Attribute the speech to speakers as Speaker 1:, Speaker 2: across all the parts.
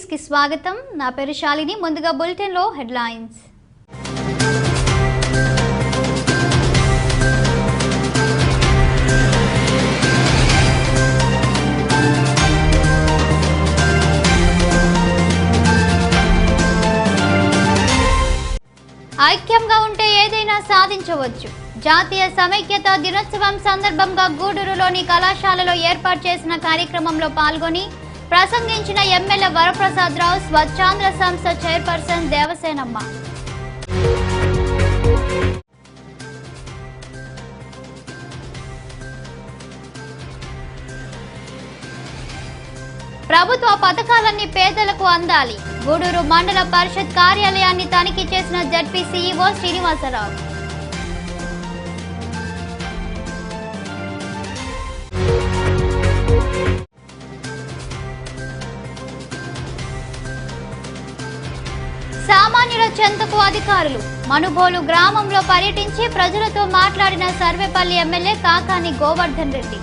Speaker 1: కి స్వాగతం. నా పేరు శాలిని. ముందుగా బులెటిన్ లో హెడ్లైన్స్. ఐక్యంగా ఉంటే ఏదైనా సాధించవచ్చు. జాతీయ సమైక్యత దినోత్సవం సందర్భంగా గూడూరులోని కళాశాలలో ఏర్పాటు చేసిన కార్యక్రమంలో పాల్గొని ప్రసంగించిన ఎమ్మెల్యే వరప్రసాదరావు, స్వచ్ఛాంధ్ర సంస్థ చైర్పర్సన్ దేవసేనమ్మ. ప్రభుత్వ పథకాలన్నీ పేదలకు అందాలి. గూడూరు మండల పరిషత్ కార్యాలయాన్ని తనిఖీ చేసిన జడ్పీ సీఈఓ శ్రీనివాసరావు. సామాన్యుల చెంతకు అధికారులు. మనుబోలు గ్రామంలో పర్యటించి ప్రజలతో మాట్లాడిన సర్వేపల్లి ఎమ్మెల్యే కాకాని గోవర్ధన్ రెడ్డి.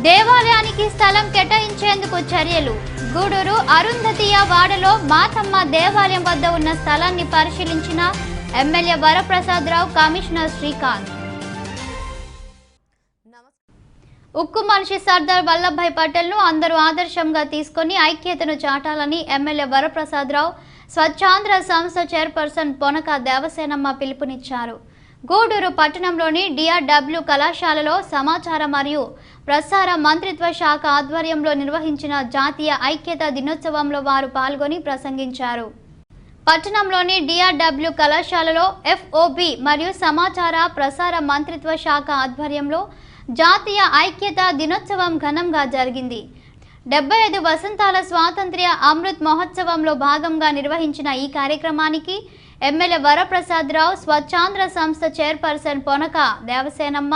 Speaker 1: దేవాలయానికి స్థలం కేటాయించేందుకు చర్యలు. గూడూరు అరుంధతీయ వాడలో మాతమ్మ దేవాలయం వద్ద ఉన్న స్థలాన్ని పరిశీలించిన ఎమ్మెల్యే వరప్రసాదరావు, కమిషనర్ శ్రీకాంత్. ఉక్కు మనిషి సర్దార్ వల్లభాయ్ పటేల్ ను అందరూ ఆదర్శంగా తీసుకుని ఐక్యతను చాటాలని ఎమ్మెల్యే వరప్రసాదరావు, స్వచ్ఛాంధ్ర సంస్థ చైర్పర్సన్ పొనక దేవసేనమ్మ పిలుపునిచ్చారు. గూడూరు పట్టణంలోని డిఆర్డబ్ల్యూ కళాశాలలో సమాచార మరియు ప్రసార మంత్రిత్వ శాఖ ఆధ్వర్యంలో నిర్వహించిన జాతీయ ఐక్యత దినోత్సవంలో వారు పాల్గొని ప్రసంగించారు. పట్టణంలోని డిఆర్డబ్ల్యూ కళాశాలలో ఎఫ్ఓబి మరియు సమాచార ప్రసార మంత్రిత్వ శాఖ ఆధ్వర్యంలో జాతీయ ఐక్యత దినోత్సవం ఘనంగా జరిగింది. 75 వసంతాల స్వాతంత్ర్య అమృత్ మహోత్సవంలో భాగంగా నిర్వహించిన ఈ కార్యక్రమానికి ఎమ్మెల్యే వరప్రసాదరావు, స్వచ్ఛాంధ్ర సంస్థ చైర్పర్సన్ పొనక దేవసేనమ్మ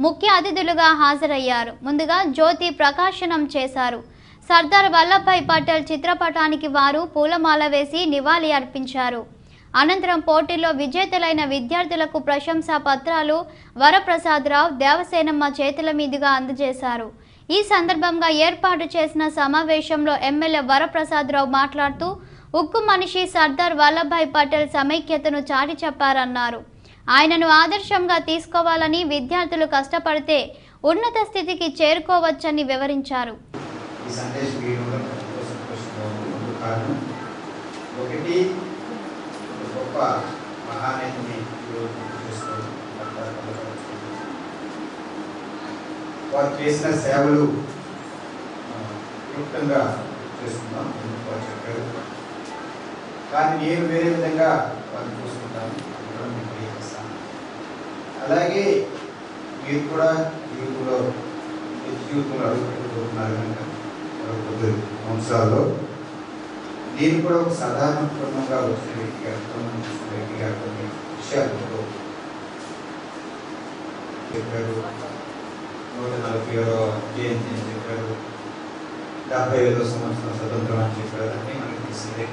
Speaker 1: ముఖ్య అతిథులుగా హాజరయ్యారు. ముందుగా జ్యోతి ప్రకాశనం చేశారు. సర్దార్ వల్లభాయ్ పటేల్ చిత్రపటానికి వారు పూలమాల వేసి నివాళి అర్పించారు. అనంతరం పోటీల్లో విజేతలైన విద్యార్థులకు ప్రశంసా పత్రాలు వరప్రసాదరావు, దేవసేనమ్మ చేతుల మీదుగా అందజేశారు. ఈ సందర్భంగా ఏర్పాటు చేసిన సమావేశంలో ఎమ్మెల్యే వరప్రసాదరావు మాట్లాడుతూ ఉక్కు మనిషి సర్దార్ వల్లభాయ్ పటేల్ సమైక్యతను చాటి చెప్పారన్నారు. ఆయనను ఆదర్శంగా తీసుకోవాలని, విద్యార్థులు కష్టపడితే ఉన్నత స్థితికి చేరుకోవచ్చని వివరించారు.
Speaker 2: వారు చేసిన సేవలు క్లుప్తంగా చేస్తున్నాం చెప్పారు. కానీ నేను వేరే విధంగా వారిని చూసుకుంటాను, అలాగే మీరు కూడా జీవితంలో అడుగుపెట్టుకుంటున్నారు కనుక కొద్ది అంశాల్లో నేను కూడా ఒక సాధారణ కుటుంబంగా వచ్చిన వ్యక్తిగా కొన్ని విషయాలతో చెప్పారు. 140వ జయంతి అని చెప్పారు, 75వ సంవత్సరం స్వతంత్రం అని చెప్పారు. అన్నీ మనకి తెలిసిందే.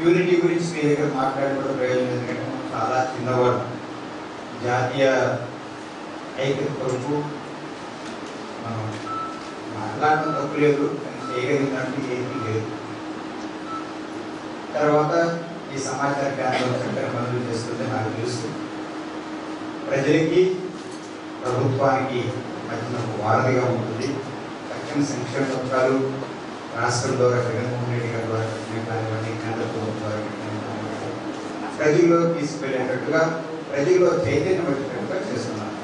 Speaker 2: యూనిటీ గురించి మీ దగ్గర మాట్లాడుకోవడం ప్రయోజనం, ఎందుకంటే మనం చాలా చిన్నవాడు. జాతీయ ఐక్యత కొరకు మనం మాట్లాడడం తప్పు లేదు, కానీ చేయగలిగినట్టు ఏమీ లేదు. తర్వాత ఈ సమాచార కేంద్రం చక్కని పనులు చేస్తుంటే నాకు తెలుసు. ప్రజలకి, ప్రభుత్వానికి మధ్యన ఒక వారధిగా ఉంటుంది. తక్షణ సంక్షేమ పథకాలు రాష్ట్రం ద్వారా జగన్మోహన్ రెడ్డి గారి ద్వారా కానివ్వండి, కేంద్ర ప్రభుత్వం ద్వారా ప్రజల్లో తీసుకెళ్లేటట్టుగా, ప్రజల్లో చైతన్యం వచ్చేటట్టుగా చేస్తున్నారు.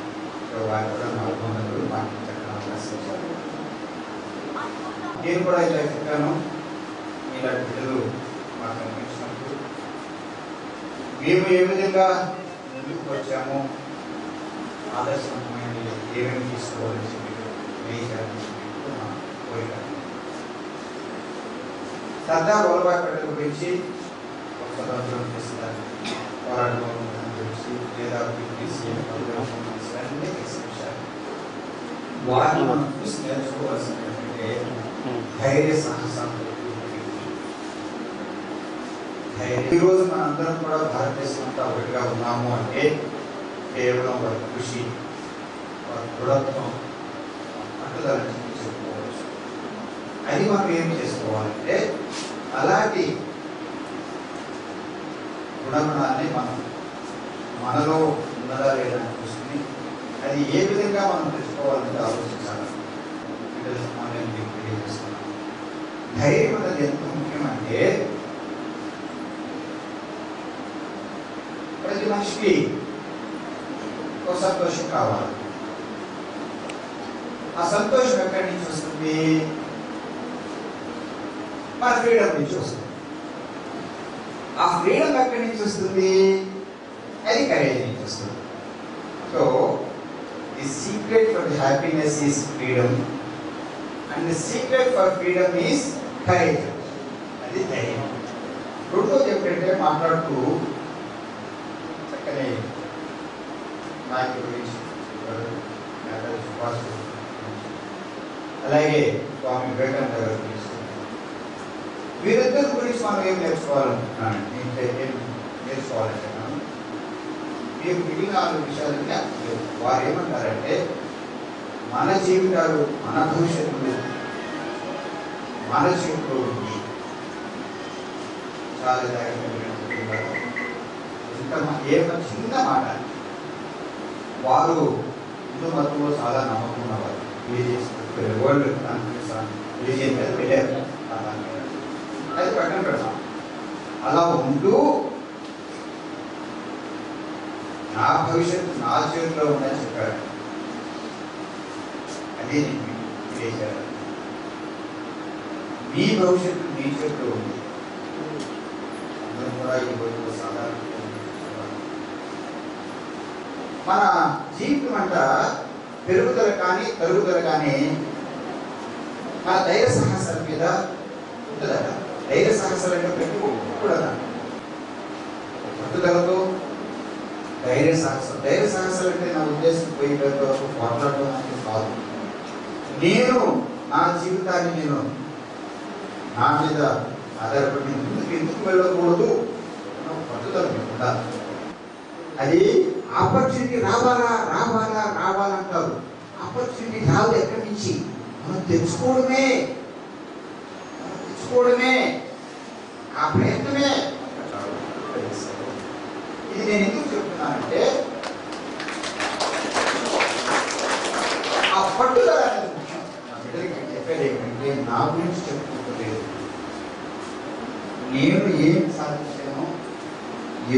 Speaker 2: వారు కూడా నా అభినందనలు మాట్లాడడానికి అవకాశం ఇచ్చారు. నేను కూడా ఇలా చెప్పాను, ఇలాంటి ప్రజలు మాకు కనిపించినప్పుడు మేము ఏ విధంగా ముందుకు వచ్చామో, ఆదర్శవంతమైన ఏమేమి తీసుకోవాలని చెప్పి మా కోరిక. సర్దార్ వల్లభాయ్ పటేల్ గురించి ఒక స్వతంత్రం చేస్తారు, పోరాటం గురించి లేదా వారిని మనం చూసి నేర్చుకోవాల్సినటువంటి ధైర్య సాహసాలు. ఈరోజు మనందరం కూడా భారతదేశం అంతా ఒకటిగా ఉన్నాము అంటే కేవలం వారి కృషి, వారి దృఢత్వం, పట్టుదల చెప్పుకోవచ్చు. అది మనం ఏం చేసుకోవాలంటే అలాంటి గుణగుణాన్ని మనం మనలో ఉన్నదా లేదా అని చూసుకుని అది ఏ విధంగా మనం తెచ్చుకోవాలని ఆలోచించాలి. నేను మీకు తెలియజేస్తున్నాను. ధైర్యం అనేది ఎంత ముఖ్యమంటే ప్రతి మనిషికి ఒక సంతోషం కావాలి. ఆ సంతోషం ఎక్కడి నుంచి వస్తుంది? మన ఫ్రీడమ్ నుంచి వస్తుంది. ఆ ఫ్రీడమ్ ఎక్కడి నుంచి వస్తుంది? అది కరేజ్ నుంచి వస్తుంది. So the secret for the happiness is freedom and the secret for freedom is courage. అది ధైర్యం. రెండోది ఏంటంటే మాట్లాడుతూ చక్కని నాయకుల గురించి సుభాష్ అలాగే స్వామి వివేకానంద గారి గురించి వీరిద్దరి గురించి మనం ఏం నేర్చుకోవాలనుకుంటున్నాను. ఏం నేర్చుకోవాలంటే మీరు మిగిలిన 4 విషయాలకి వారు ఏమంటారంటే మన జీవితాలు మన భవిష్యత్తు మన చేతిలో ఉంది. చాలా జాగ్రత్తగా చిన్న మాట. వారు హిందూ మతంలో చాలా నమ్మకం ఉన్నవారు. వరల్డ్ కాన్ఫరెన్స్ రిలీజియన్ మీద వెళ్ళారు. అది పక్కన పెడతాం. అలా ఉంటూ నా భవిష్యత్తు నా చేతిలో ఉందని చెప్పారు. అదే నేను తెలియజేయాలి. మీ భవిష్యత్తు మీ చేతిలో ఉంది. అందరూ కూడా ఈ రోజు సాధారణ మన జీవితం అంట పెరుగుదల కానీ తరుగుదల కానీ మన ధైర్య సాహసాల మీద ఉంటుందట. ధైర్య సాహసాలు అంటే పెట్టుకోకూడదా? పట్టుదలతో ధైర్య సాహసాలు అంటే నా ఉద్దేశం పోయేటంత వరకు పోట్లాడడం అనేది కాదు. నేను నా జీవితాన్ని నేను నా మీద ఆధారపడి ఎందుకు వెళ్ళకూడదు పట్టుదల ఉండాలి. అది ఆపర్చునిటీ రావాలంటారు. ఆపర్చునిటీ రాదు ఎక్కడి నుంచి? మనం తెచ్చుకోవడమే. ఆ ప్రయత్నమే. ఇది నేను ఎందుకు చెప్తున్నానంటే ఆ పట్టుదల అనేది ముఖ్యం. నా బిడ్డలకి చెప్పేది ఏంటంటే నా గురించి చెప్పుకోలేదు. నేను ఏం సాధించాను,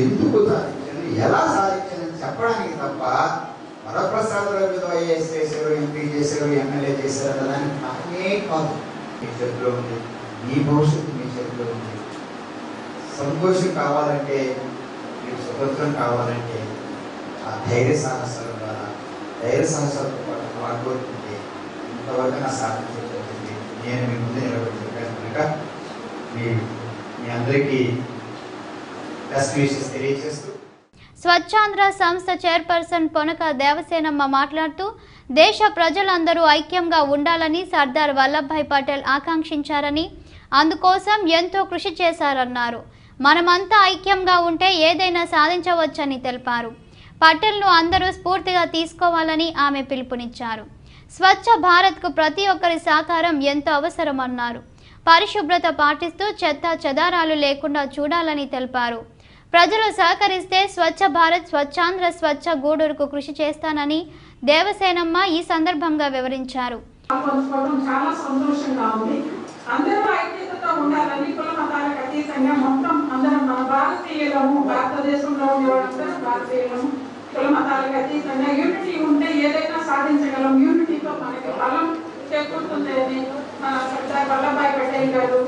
Speaker 2: ఎందుకు సాధించాను, ఎలా సాధించానని చెప్పడానికి తప్ప వరప్రసాదరావు మీద ఐఏఎస్ చేశారు, ఎంపీ చేశారు, ఎమ్మెల్యే చేశారు అన్నదానికి కానే కాదు. మీ చేతిలో ఉంది. మీ భవిష్యత్తు మీ చేతిలో ఉంది. సంతోషం కావాలంటే, మీకు స్వతంత్రం కావాలంటే ఆ ధైర్య సాహసాల ద్వారా ధైర్య సాహసాలతో పాటు హార్డ్ వర్క్ ఉంటే ఇంతవరకు నా సాధించబడుతుంది. నేను మీ ముందు నిలబడి చెప్పాను కనుక మీ అందరికీ బెస్ట్ విషెస్ తెలియజేస్తూ
Speaker 1: స్వచ్ఛాంధ్ర సంస్థ చైర్పర్సన్ పొనక దేవసేనమ్మ మాట్లాడుతూ దేశ ప్రజలందరూ ఐక్యంగా ఉండాలని సర్దార్ వల్లభాయ్ పటేల్ ఆకాంక్షించారని, అందుకోసం ఎంతో కృషి చేశారన్నారు. మనమంతా ఐక్యంగా ఉంటే ఏదైనా సాధించవచ్చని తెలిపారు. పటేల్ను అందరూ స్ఫూర్తిగా తీసుకోవాలని ఆమె పిలుపునిచ్చారు. స్వచ్ఛ భారత్కు ప్రతి ఒక్కరి సహకారం ఎంతో అవసరమన్నారు. పరిశుభ్రత పాటిస్తూ చెత్త చెదారాలు లేకుండా చూడాలని తెలిపారు. ప్రజలు సహకరిస్తే స్వచ్ఛ భారత్, స్వచ్ఛాంధ్ర, స్వచ్ఛ గూడూరుకు కృషి చేస్తానని దేవసేనమ్మ ఈ సందర్భంగా వివరించారు.
Speaker 3: చాలా సంతోషంగా ఉంది. అందరూ ఐక్యతతో ఉండాలని, కుల మతాలకు అతీతంగా మొత్తం అందరం మన భారతీయులము, భారతదేశంలో ఉండే వాళ్ళందరూ భారతీయులము, కుల మతాలకు అతీతంగా యూనిటీ ఉంటే ఏదైనా సాధించగలం. యూనిటీతో మనకి బలం చేకూరుతుంది అని సర్దార్ వల్లభాయ్ పటేల్ గారు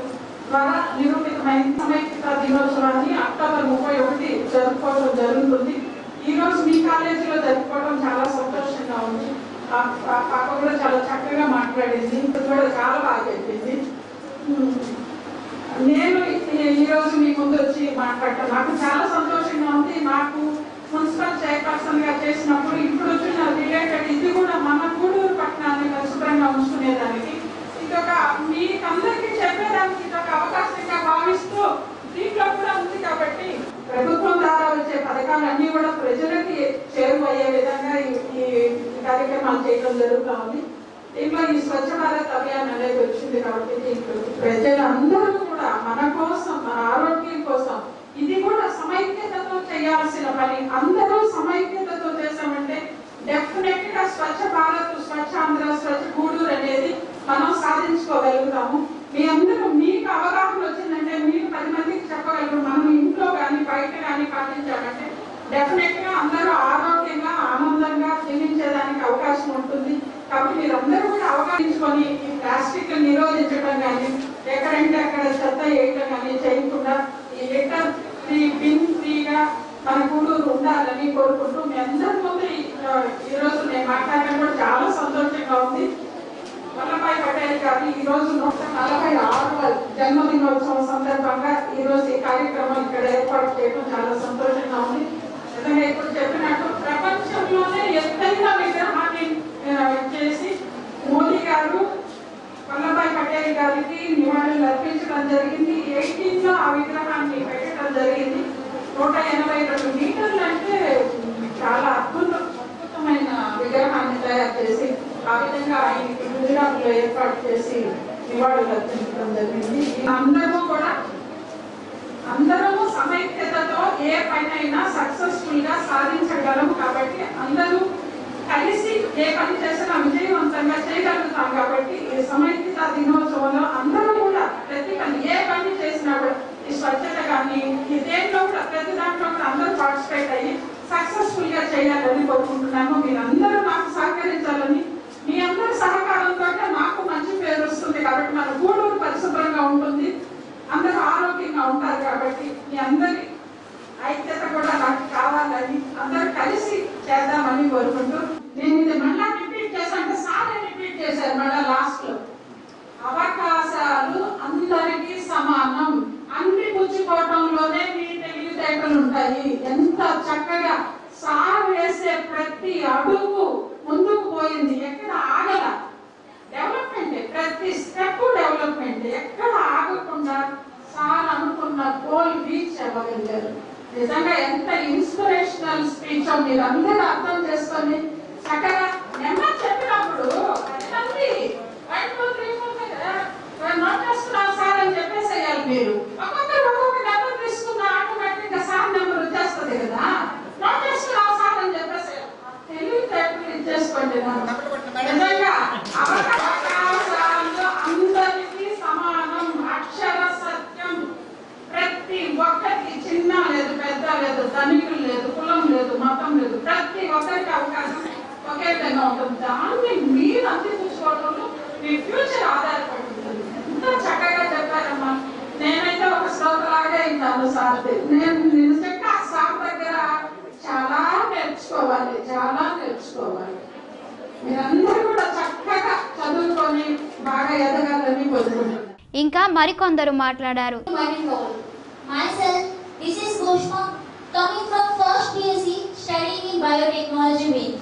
Speaker 3: ద్వారా నిరూపితమైన సమైక్యత దినోత్సవాన్ని అక్టోబర్ 31 జరుపుకోవడం జరుగుతుంది. ఈ రోజు మీ కాలేజీలో జరుపుకోవడం చాలా సంతోషంగా ఉంది. పాప కూడా చాలా చక్కగా మాట్లాడింది, కూడా చాలా బాగా చెప్పింది. నేను ఈరోజు మీ ముందు వచ్చి మాట్లాడటం నాకు చాలా సంతోషంగా ఉంది. నాకు మున్సిపల్ చైర్పర్సన్ గా చేసినప్పుడు ఇప్పుడు వచ్చిన రిలేటెడ్ ఇది కూడా మన గూడూరు పట్టణాన్ని పరిశుభ్రంగా ఉంచుకునేదానికి ఇదొక మీకందరికీ చెప్పేదానికి ఇదొక అవకాశంగా భావిస్తూ దీంట్లో కూడా ఉంది. కాబట్టి ప్రభుత్వం ద్వారా వచ్చే పథకాలన్నీ కూడా ప్రజలకి చేరువయ్యే విధంగా ఈ కార్యక్రమాలు చేయడం జరుగుతూ ఉంది. దీంట్లో ఈ స్వచ్ఛ భారత్ అభియాన్ అనేది వచ్చింది కాబట్టి దీంట్లో ప్రజలందరూ కూడా మన కోసం, మన ఆరోగ్యం కోసం ఇది కూడా సమైక్యతతో చేయాల్సిన పని. అందరూ సమైక్యతతో చేసామంటే డెఫినెట్ గా స్వచ్ఛ భారత్, స్వచ్ఛ ఆంధ్ర, స్వచ్ఛ గూడూరు అనేది మనం సాధించుకోగలుగుతాము. మీ అందరూ మీకు అవగాహన వచ్చిందంటే మీరు 10 మందికి చెప్పగలరు. మనం ఇంట్లో కానీ బయట కానీ పాటించామంటే డెఫినెట్ గా అందరూ ఆరోగ్యంగా, ఆనందంగా జీవించేదానికి అవకాశం ఉంటుంది. కాబట్టి మీరందరూ కూడా అవగాహించుకొని ఈ ప్లాస్టిక్ నిరోధించడం కానీ, ఎక్కడంటే అక్కడ చెత్త వేయటం కానీ చేయకుండా ఈ లిటర్ ఫ్రీ, బిన్ ఫ్రీగా మన గూడూరు ఉండాలని కోరుకుంటూ మీ అందరి ముందు ఈరోజు నేను మాట్లాడడం కూడా చాలా సంతోషంగా ఉంది. వల్లభాయ్ పటేల్ గారి ఈ రోజు 146వ జన్మదినోత్సవం సందర్భంగా ఈ రోజు ఈ కార్యక్రమం ఇక్కడ ఏర్పాటు చేయడం చాలా సంతోషంగా ఉంది. నిజంగా ఇప్పుడు చెప్పినట్టు ప్రపంచంలోనే ఎత్తైన విగ్రహాన్ని చేసి మోదీ గారు వల్లభాయ్ పటేల్ గారికి నివాళులు అర్పించడం జరిగింది. 18లో ఆ విగ్రహాన్ని పెట్టడం జరిగింది. 182 మీటర్లు అంటే చాలా అద్భుతమైన విగ్రహాన్ని తయారు చేసి ఆ విధంగా ఆయనకి గుజరాత్లో ఏర్పాటు చేసి నివాళులు అర్పించడం జరిగింది. అందరూ సమైక్యతతో ఏ పనైనా సక్సెస్ఫుల్ గా సాధించగలము. కాబట్టి అందరూ కలిసి ఏ పని చేసినా విజయవంతంగా చేయగలుగుతాం. కాబట్టి ఈ సమైక్యత దినోత్సవంలో అందరూ కూడా ప్రతి పని, ఏ పని చేసినా కూడా ఈ స్వచ్ఛత కానీ ఈ దేంట్లో కూడా ప్రతి దాంట్లో కూడా అందరూ పార్టిసిపేట్ అయ్యి సక్సెస్ఫుల్ గా చేయాలని కోరుకుంటున్నాను. మీరందరూ నాకు సహకరించాలని, మీ అందరి సహకారంతో నాకు మంచి పేరు వస్తుంది. కాబట్టి మన గూడూరు పరిశుభ్రంగా ఉంటుంది, అందరూ ఆరోగ్యంగా ఉంటారు. కాబట్టి మీ అందరి ఐక్యత కూడా నాకు కావాలని, అందరూ కలిసి చేద్దామని కోరుకుంటూ నేను ఇది మళ్ళా రిపీట్ చేశాను. సారే రిపీట్ చేశారు మళ్ళా లాస్ట్ లో. అవకాశాలు అందరికీ సమానం, అన్ని పుచ్చుకోవటంలోనే మీ తెలివితేటలు ఉంటాయి. ఎంత చక్కగా సార్ వేసే ప్రతి అడుగు ముందుకు పోయింది, ఎక్కడ ఆగల. డెవలప్మెంట్, ప్రతి స్టెప్ డెవలప్మెంట్, ఎక్కడ ఆగకుండా సార్ అనుకున్న గోల్ రీచ్ అవ్వగలిగారు. నిజంగా ఎంత ఇన్స్పిరేషనల్ స్పీచ్ మీరు అందరూ అర్థం చేసుకొని చక్కగా నెమ్మది చెప్పినప్పుడు 10 మంది 1 2 3 4 నోట్ చేస్తున్నారు సార్ అని చెప్పేసేయాలి. మీరు ఒక్కొక్క నెంబర్ తీసుకున్న ఆటోమేటిక్ గా సార్ నెంబర్ వచ్చేస్తుంది కదా. నోట్ చేస్తున్నారు సార్ అని చెప్పేసేయాలి. తెలివితేటలు ఇచ్చేసుకోండి. నిజంగా అవకాశాలు అందరికీ సమానం, అక్షర సత్యం. ప్రతి ఒక్కరికి చిన్న లేదు, పెద్ద లేదు, ధనికులు లేదు, కులం లేదు, మతం లేదు, ప్రతి ఒక్కరికి అవకాశం ఒకే విధంగా ఉంటుంది. దాన్ని మీరు అందిపుచ్చుకోవడంలో మీ ఫ్యూచర్ ఆధారపడి ఉంటుంది. ఎంత చక్కగా చెప్పారమ్మా. నేనైతే ఒక శ్రోతలాగే విన్నాను సార్. నేను నిజంగా ఆ సార్ దగ్గర చాలా నేర్చుకోవాలి, చాలా నేర్చుకోవాలి. మీరందరూ కూడా చక్కగా చదువుకొని బాగా ఎదగాలని కోరుకుంటున్నాను.
Speaker 1: ఇంకా మరికొందరు మాట్లాడారు.
Speaker 4: Myself, this is Goshma, coming from first BSc studying in biotechnology wing.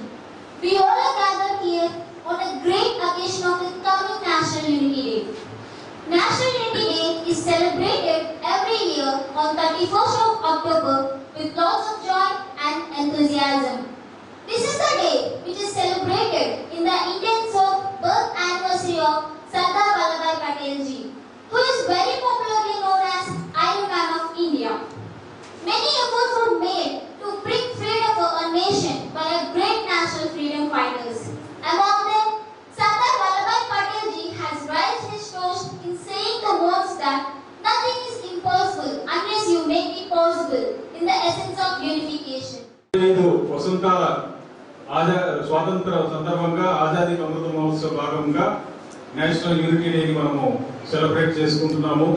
Speaker 4: We all are gathered here on a great occasion of the coming National Unity Day. National Unity Day is celebrated every year on 31st of October with lots of joy and enthusiasm. This is the day which is celebrated in the Indian birth anniversary of Sardar Vallabhbhai Patel ji, who is very popularly known as Iron Man of India. Many efforts were made to bring freedom for a nation by a great national freedom fighters. Among them, Sardar Vallabhbhai Patel ji has raised his toast in saying the words that nothing is impossible unless you make it possible in the essence of unification.
Speaker 5: వసంతాల స్వాతంత్ర సందర్భంగా ఆజాదీ అమృత మహోత్సవ భాగంగా national unity డేని మనము celebrate చేసుకుంటున్నాము.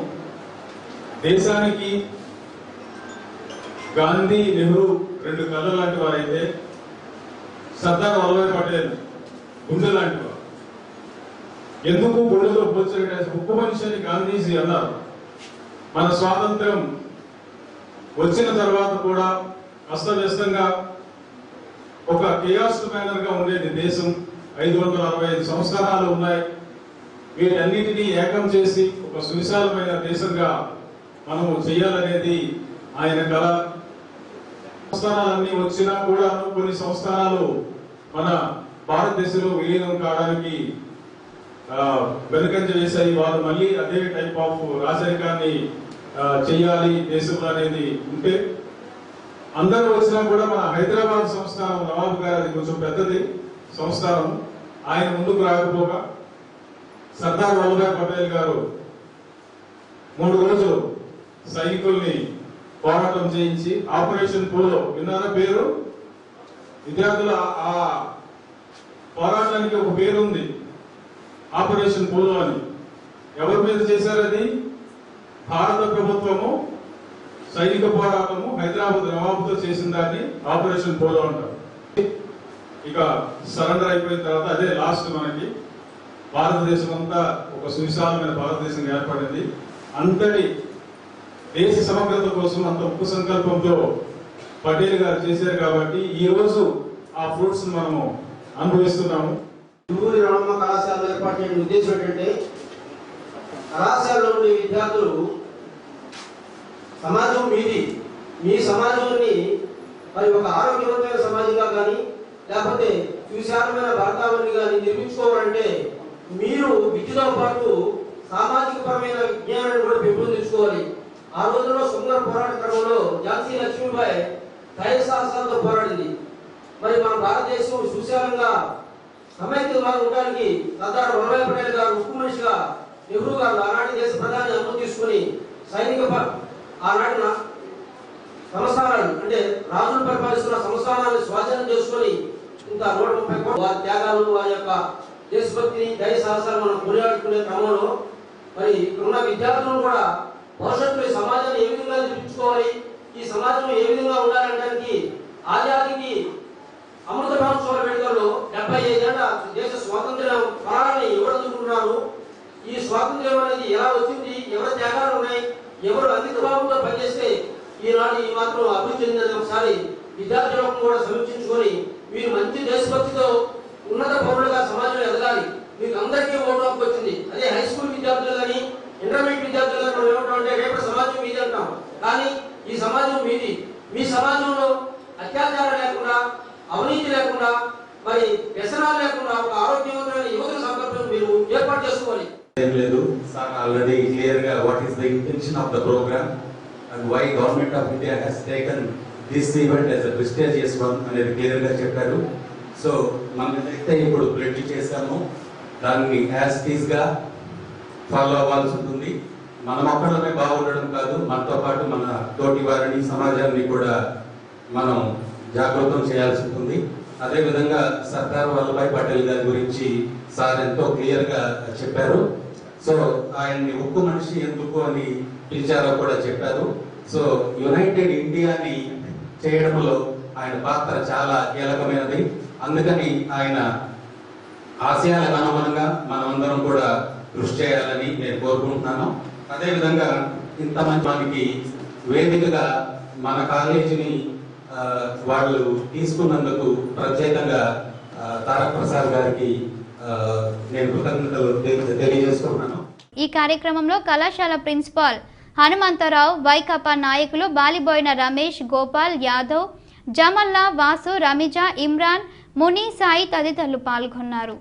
Speaker 5: దేశానికి గాంధీ, నెహ్రూ 2 కళ్ళ లాంటి వారైతే సర్దార్ వల్లభాయ్ పటేల్ గుండె లాంటి వారు. ఎందుకు గుండెలో పోల్చే ఉప్పు మనిషి అని గాంధీజీ అన్నారు. మన స్వాతంత్రం వచ్చిన తర్వాత కూడా అస్తవ్యస్తంగా ఒక కియాస్ మేనర్ గా ఉండేది దేశం. 565 సంవత్సరాలు ఉన్నాయి. వీటన్నిటినీ ఏకం చేసి ఒక సువిశాలమైన దేశంగా మనము చేయాలనేది ఆయన కళ. సంస్థానాలన్నీ వచ్చినా కూడా కొన్ని సంస్థానాలు మన భారతదేశంలో విలీనం కావడానికి వెనుకంజ వేసాయి. వాళ్ళు మళ్ళీ అదే టైప్ ఆఫ్ రాజరికాన్ని చేయాలి దేశంలో అనేది ఉంటే అందరూ వచ్చినా కూడా మన హైదరాబాద్ సంస్థానం నవాబు గారు అది కొంచెం పెద్దది సంస్థానం, ఆయన ముందుకు రాకపోగా సర్దార్ వల్లభాయ్ పటేల్ గారు 3 రోజులు సైనికుల్ని పోరాటం చేయించి ఆపరేషన్ పోలో విన్నారా పేరు? విద్యార్థుల ఆ పోరాటానికి ఒక పేరు ఉంది, ఆపరేషన్ పోలో అని. ఎవరి మీద చేశారు అది? భారత ప్రభుత్వము సైనిక పోరాటము హైదరాబాద్ నవాబుతో చేసిన దాన్ని ఆపరేషన్ పోలో అంటారు. ఇక సరెండర్ అయిపోయిన తర్వాత అదే లాస్ట్ మనకి భారతదేశం అంతా ఒక సువిశాలమైన భారతదేశం ఏర్పడింది. అంతటి దేశ సమగ్రత కోసం అంత ఉప్పు సంకల్పంతో పటేల్ గారు చేశారు కాబట్టి ఈ రోజు ఆ ఫ్రూట్స్ మనము అనుభవిస్తున్నాము.
Speaker 6: ఊరి రామమ్మ కళాశాలలో ఏర్పాటు చేయడం ఉద్దేశం ఏంటంటే కళాశాలలో ఉండే విద్యార్థులు సమాజం మీది, మీ సమాజాన్ని మరి ఒక ఆరోగ్యవంతమైన సమాజంగా కానీ లేకపోతే సువిశాలమైన భారతావని కానీ నిర్మించుకోవాలంటే మీరు విద్యతో పాటు సామాజిక పరమైన విజ్ఞానాన్ని కూడా పెంపొందించుకోవాలి. ఆ రోజుల్లో సుందర పోరాట క్రమంలో ఝాన్సీ లక్ష్మీబాయి ధైర్య సాహసాలతో పోరాడింది. మరి మన భారతదేశం సుశాలంగా సమైక్యంగా ఉండడానికి సర్దార్ వల్లభాయ్ పటేల్ గారు ఉక్కు మనిషిగా, నెహ్రూ గారు ఆనాటి దేశ ప్రధాని అనుమతి తీసుకుని సైనిక ఆనాటి సంస్థానాలు అంటే రాజులు పరిపాలిస్తున్న సంస్థానాన్ని స్వాధీనం చేసుకుని ఇంత 130 వారి త్యాగాలు, వారి యొక్క దేశభక్తిని, ధైర్య సాహసాలు మనం కొనియాడుకునే క్రమంలో మరి ఇక్కడున్న విద్యార్థులను కూడా భవిష్యత్తులో ఈ సమాజాన్ని ఏ విధంగా నిర్మించుకోవాలి, ఈ సమాజం ఏ విధంగా ఉండాలనడానికి ఆజాదీకి అమృత మహోత్సవ వేడుకల్లో 75 ఏళ్ల దేశ స్వాతంత్ర్య ఫలాన్ని ఎవరు అందుకుంటున్నారు, ఈ స్వాతంత్ర్యం అనేది ఎలా వచ్చింది, ఎవరి త్యాగాలు ఉన్నాయి, ఎవరు అంకిత భావంతో పనిచేస్తే ఈనాడు ఈ మాత్రం అభివృద్ధి చెందినది ఒకసారి విద్యార్థులకు కూడా సమీక్షించుకొని మీరు మంచి దేశభక్తితో ఉన్నత పౌరులుగా సమాజంలో ఎదగాలి. మీకు అందరికీ ఓటు హక్కు వచ్చింది. అదే హై స్కూల్ విద్యార్థులు కానీ ఇంటర్మీడియట్ విద్యార్థులు కానీ మనం ఏమంటామంటే రేపటి సమాజం మీది అంటాం. కానీ ఈ సమాజం మీది. మీ సమాజంలో అత్యాచారం లేకుండా, అవినీతి లేకుండా, మరి వ్యసనాలు లేకుండా ఒక ఆరోగ్యవంతమైన యువతల సంకల్పం మీరు ఏర్పాటు చేసుకోవాలి.
Speaker 7: Sir already clear what is the intention of the program and why Government of India has taken this event as a prestigious one అనేది క్లియర్ గా చెప్పారు. సో మనమైతే ఇప్పుడు ప్రెడ్ చేశాము, దాన్ని యాజ్ టీజ్ గా ఫాలో అవ్వాల్సి ఉంటుంది. మనం ఒక్కడమే బాగుండడం కాదు, మనతో పాటు మన తోటి వారిని, సమాజాన్ని కూడా మనం జాగృతం చేయాల్సి ఉంటుంది. అదేవిధంగా సర్దార్ వల్లభాయ్ పటేల్ గారి గురించి సార్ ఎంతో క్లియర్ గా చెప్పారు. సో ఆయన్ని ఉక్కు మనిషి ఎందుకు అని పిలిచారో కూడా చెప్పారు. సో యునైటెడ్ ఇండియాని చేయడంలో ఆయన పాత్ర చాలా కీలకమైనది. అందుకని ఆయన ఆశయాలకు అనుగుణంగా మనమందరం కూడా కృషి చేయాలని నేను కోరుకుంటున్నాను. అదేవిధంగా ఇంతమంది మనకి వేదికగా మన కాలేజీని వాళ్ళు తీసుకున్నందుకు ప్రత్యేకంగా తారక్ ప్రసాద్ గారికి నేను కృతజ్ఞతలు తెలియజేస్తున్నాను.
Speaker 1: ఈ కార్యక్రమంలో కళాశాల ప్రిన్సిపాల్ హనుమంతరావు, వైకాపా నాయకులు బాలిబోయిన రమేష్, గోపాల్ యాదవ్, జమల్లా, వాసు, రమిజా, ఇమ్రాన్, ముని, సాయి తదితరులు పాల్గొన్నారు.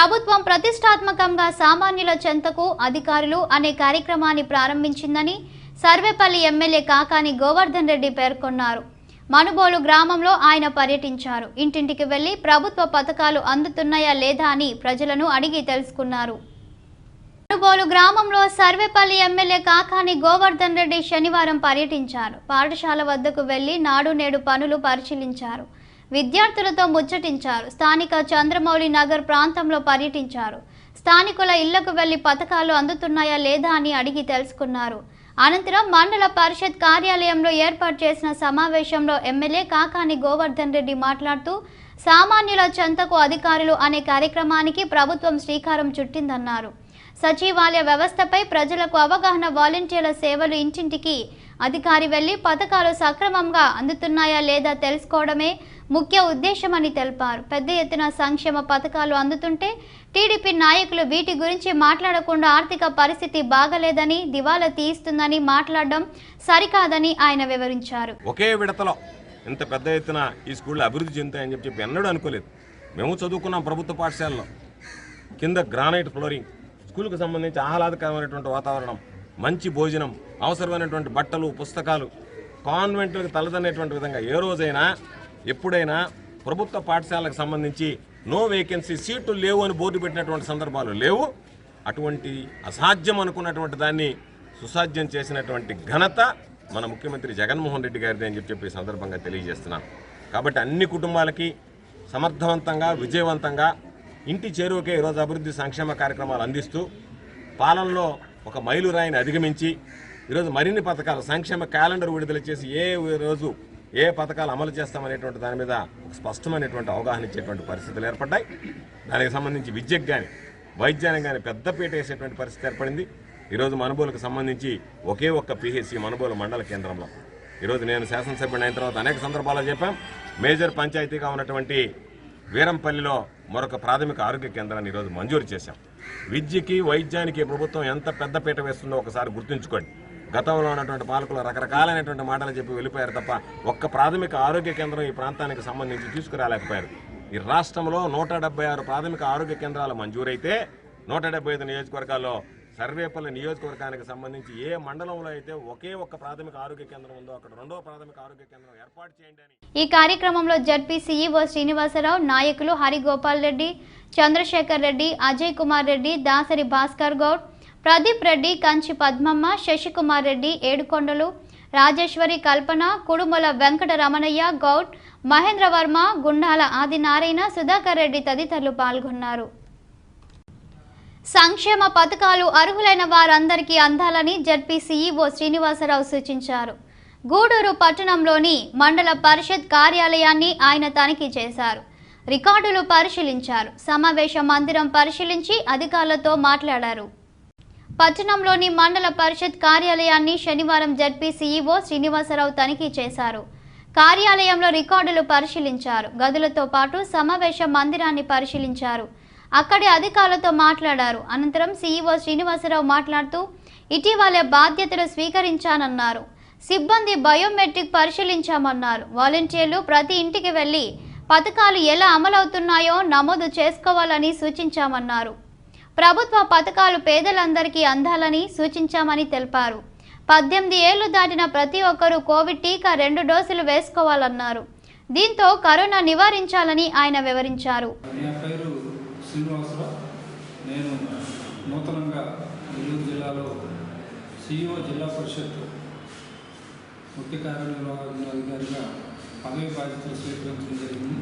Speaker 1: ప్రభుత్వం ప్రతిష్టాత్మకంగా సామాన్యుల చెంతకు అధికారులు అనే కార్యక్రమాన్ని ప్రారంభించిందని సర్వేపల్లి ఎమ్మెల్యే కాకాని గోవర్ధన్ రెడ్డి పేర్కొన్నారు. మనుబోలు గ్రామంలో ఆయన పర్యటించారు. ఇంటింటికి వెళ్లి ప్రభుత్వ పథకాలు అందుతున్నాయా లేదా అని ప్రజలను అడిగి తెలుసుకున్నారు. మనుబోలు గ్రామంలో సర్వేపల్లి ఎమ్మెల్యే కాకాని గోవర్ధన్ రెడ్డి శనివారం పర్యటించారు. పాఠశాల వద్దకు వెళ్లి నాడు నేడు పనులు పరిశీలించారు. విద్యార్థులతో ముచ్చటించారు. స్థానిక చంద్రమౌళి నగర్ ప్రాంతంలో పర్యటించారు. స్థానికుల ఇళ్లకు వెళ్లి పథకాలు అందుతున్నాయా లేదా అని అడిగి తెలుసుకున్నారు. అనంతరం మండల పరిషత్ కార్యాలయంలో ఏర్పాటు చేసిన సమావేశంలో ఎమ్మెల్యే కాకాని గోవర్ధన్ రెడ్డి మాట్లాడుతూ సామాన్యుల చెంతకు అధికారులు అనే కార్యక్రమానికి ప్రభుత్వం శ్రీకారం చుట్టిందన్నారు. సచివాలయ వ్యవస్థపై ప్రజలకు అవగాహన, వాలంటీర్ల సేవలు ఇంటింటికి అధికారి వెళ్లి పథకాలు సక్రమంగా అందుతున్నాయా లేదా తెలుసుకోవడమే ముఖ్య ఉద్దేశమని తెలిపారు. పెద్ద ఎత్తున సంక్షేమ పథకాలు అందుతుంటే టీడీపీ నాయకులు వీటి గురించి మాట్లాడకుండా ఆర్థిక పరిస్థితి బాగలేదని, దివాలా తీస్తుందని మాట్లాడడం సరికాదని ఆయన వివరించారు.
Speaker 8: ఒకే విడతలో ఇంత పెద్ద ఎత్తున ఈ స్కూళ్ళు అభివృద్ధి చెందుతాయని చెప్పి ఎన్నడూ అనుకోలేదు. మేము చదువుకున్నాం ప్రభుత్వ పాఠశాలలో. కింద గ్రానైట్ ఫ్లోరింగ్, స్కూల్కి సంబంధించి ఆహ్లాదకరమైనటువంటి వాతావరణం, మంచి భోజనం, అవసరమైనటువంటి బట్టలు, పుస్తకాలు, కాన్వెంట్లకు తలదనేటువంటి విధంగా ఏ రోజైనా ఎప్పుడైనా ప్రభుత్వ పాఠశాలకు సంబంధించి నో వేకెన్సీ, సీట్లు లేవు అని బోర్డు పెట్టినటువంటి సందర్భాలు లేవు. అటువంటి అసాధ్యం అనుకున్నటువంటి దాన్ని సుసాధ్యం చేసినటువంటి ఘనత మన ముఖ్యమంత్రి జగన్మోహన్ రెడ్డి గారిది అని చెప్పి ఈ సందర్భంగా తెలియజేస్తున్నాను. కాబట్టి అన్ని కుటుంబాలకి సమర్థవంతంగా, విజయవంతంగా ఇంటి చేరువకే ఈరోజు అభివృద్ధి సంక్షేమ కార్యక్రమాలు అందిస్తూ పాలనలో ఒక మైలురాయిని అధిగమించి ఈరోజు మరిన్ని పథకాలు, సంక్షేమ క్యాలెండర్ విడుదల చేసి ఏ రోజు ఏ పథకాలు అమలు చేస్తామనేటువంటి దాని మీద ఒక స్పష్టమైనటువంటి అవగాహన ఇచ్చేటువంటి పరిస్థితులు ఏర్పడ్డాయి. దానికి సంబంధించి విద్యకు కానీ వైద్యానికి కానీ పెద్దపీట వేసేటువంటి పరిస్థితి ఏర్పడింది. ఈరోజు మనుబోలుకు సంబంధించి ఒకే ఒక్క పిహెచ్సి మనుబోలు మండల కేంద్రంలో ఈరోజు నేను శాసనసభ్యుడు అయిన తర్వాత అనేక సందర్భాల్లో చెప్పాం. మేజర్ పంచాయతీగా ఉన్నటువంటి వీరంపల్లిలో మరొక ప్రాథమిక ఆరోగ్య కేంద్రాన్ని ఈరోజు మంజూరు చేశాం. విద్యకి, వైద్యానికి ప్రభుత్వం ఎంత పెద్దపీట వేస్తుందో ఒకసారి గుర్తుంచుకోండి. గతంలో ఉన్నటువంటి పాలకులు రకరకాలైనటువంటి మాటలు చెప్పి వెళ్ళిపోయారు తప్ప ఒక్క ప్రాథమిక ఆరోగ్య కేంద్రం ఈ ప్రాంతానికి సంబంధించి తీసుకురాలేకపోయారు. ఈ రాష్ట్రంలో 176 ప్రాథమిక ఆరోగ్య కేంద్రాలు మంజూరైతే 175 నియోజకవర్గాల్లో సర్వేపల్లి నియోజకవర్గానికి సంబంధించి ఏ మండలంలో అయితే ఒకే ఒక్క ప్రాథమిక ఆరోగ్య కేంద్రం ఉందో అక్కడ రెండో ప్రాథమిక ఆరోగ్య కేంద్రం ఏర్పాటు చేయండి అని.
Speaker 1: ఈ కార్యక్రమంలో జడ్పీ సీఈఓ శ్రీనివాసరావు, నాయకులు హరిగోపాల్ రెడ్డి, చంద్రశేఖర్ రెడ్డి, అజయ్ కుమార్ రెడ్డి, దాసరి భాస్కర్ గౌడ్, ప్రదీప్ రెడ్డి, కంచి పద్మమ్మ, శశికుమార్ రెడ్డి, ఏడుకొండలు, రాజేశ్వరి, కల్పన, కుడుమల వెంకట రమణయ్య గౌడ్, మహేంద్ర వర్మ, గుండాల ఆదినారాయణ, సుధాకర్ రెడ్డి తదితరులు పాల్గొన్నారు. సంక్షేమ పథకాలు అర్హులైన వారందరికీ అందాలని జడ్పీ సీఈఓ శ్రీనివాసరావు సూచించారు. గూడూరు పట్టణంలోని మండల పరిషత్ కార్యాలయాన్ని ఆయన తనిఖీ చేశారు. రికార్డులు పరిశీలించారు. సమావేశ మందిరం పరిశీలించి అధికారులతో మాట్లాడారు. పట్టణంలోని మండల పరిషత్ కార్యాలయాన్ని శనివారం జడ్పీ సీఈఓ శ్రీనివాసరావు తనిఖీ చేశారు. కార్యాలయంలో రికార్డులు పరిశీలించారు. గదులతో పాటు సమావేశ మందిరాన్ని పరిశీలించారు. అక్కడి అధికారులతో మాట్లాడారు. అనంతరం సీఈఓ శ్రీనివాసరావు మాట్లాడుతూ ఇటీవలే బాధ్యతలు స్వీకరించానన్నారు. సిబ్బంది బయోమెట్రిక్ పరిశీలించామన్నారు. వాలంటీర్లు ప్రతి ఇంటికి వెళ్లి పథకాలు ఎలా అమలవుతున్నాయో నమోదు చేసుకోవాలని సూచించామన్నారు. ప్రభుత్వ పథకాలు పేదలందరికీ అందాలని సూచించామని తెలిపారు. 18 ఏళ్లు దాటిన ప్రతి ఒక్కరూ కోవిడ్ టీకా 2 డోసులు వేసుకోవాలన్నారు. దీంతో కరోనా నివారించాలని ఆయన వివరించారు.
Speaker 9: శ్రీనివాసరావు, నేను నూతనంగా నెల్లూరు జిల్లాలో సిఇఓ జిల్లా పరిషత్ ముఖ్య కార్యనిర్వహణాధికారిగా పదవి బాధ్యతలు స్వీకరించడం జరిగింది.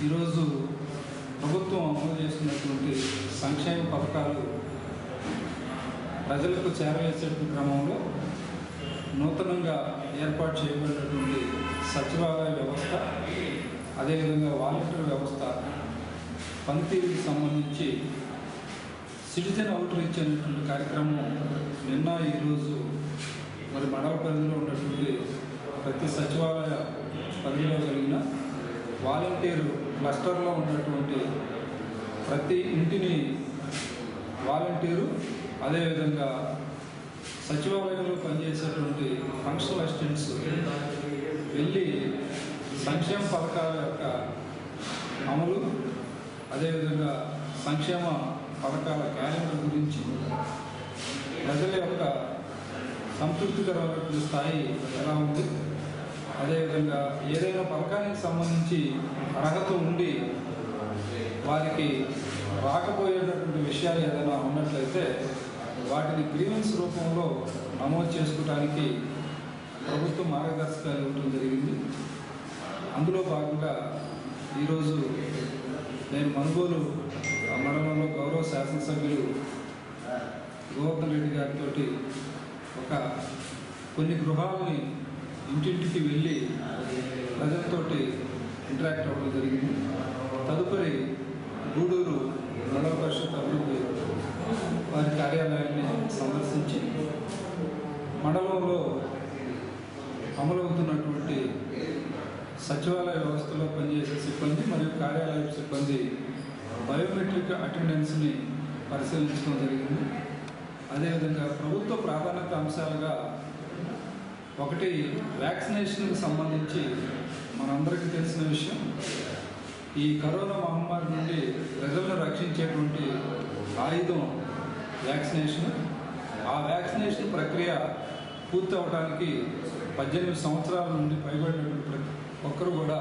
Speaker 9: ఈరోజు ప్రభుత్వం అమలు చేస్తున్నటువంటి సంక్షేమ పథకాలు ప్రజలకు చేరవేసే క్రమంలో నూతనంగా ఏర్పాటు చేయబడినటువంటి సచివాలయ వ్యవస్థ, అదేవిధంగా వాలంటీర్ వ్యవస్థ పనితీరుకి సంబంధించి సిటిజన్ అవుట్రీచ్ అనేటువంటి కార్యక్రమం నిన్న ఈరోజు మరి మండల పరిధిలో ఉన్నటువంటి ప్రతి సచివాలయ పరిధిలో కలిగిన వాలంటీరు క్లస్టర్లో ఉన్నటువంటి ప్రతి ఇంటిని వాలంటీరు, అదేవిధంగా సచివాలయంలో పనిచేసేటువంటి ఫంక్షనల్ అసిస్టెంట్స్ వెళ్ళి సంక్షేమ పథకాల యొక్క అమలు, అదేవిధంగా సంక్షేమ పథకాల క్యాలెండర్ గురించి ప్రజల యొక్క సంతృప్తికరమైనటువంటి స్థాయి ఎలా ఉంది, అదేవిధంగా ఏదైనా పథకానికి సంబంధించి అర్హత ఉండి వారికి రాకపోయేటటువంటి విషయాలు ఏదైనా ఉన్నట్లయితే వాటిని గ్రీవెన్స్ రూపంలో నమోదు చేసుకోవడానికి ప్రభుత్వం మార్గదర్శకాలు ఇవ్వడం జరిగింది. అందులో భాగంగా ఈరోజు నేను మనుగోలు మండలంలో గౌరవ శాసనసభ్యులు గోవర్ధన్ రెడ్డి గారితో కొన్ని గృహాలని ఇంటింటికి వెళ్ళి ప్రజలతోటి ఇంటరాక్ట్ అవ్వడం జరిగింది. తదుపరి గూడూరు మండల పరిషత్ అభివృద్ధి వారి కార్యాలయాన్ని సందర్శించి మండలంలో అమలవుతున్నటువంటి సచివాలయ వ్యవస్థలో పనిచేసే సిబ్బంది మరియు కార్యాలయ సిబ్బంది బయోమెట్రిక్ అటెండెన్స్ని పరిశీలించడం జరిగింది. అదేవిధంగా ప్రభుత్వ ప్రాధాన్యత అంశాలుగా ఒకటి వ్యాక్సినేషన్కి సంబంధించి మనందరికీ తెలిసిన విషయం, ఈ కరోనా మహమ్మారి నుండి ప్రజలను రక్షించేటువంటి ఆయుధం వ్యాక్సినేషన్. ఆ వ్యాక్సినేషన్ ప్రక్రియ పూర్తి అవడానికి 18 సంవత్సరాల నుండి పైబడినటువంటి ప్రతి ఒక్కరు కూడా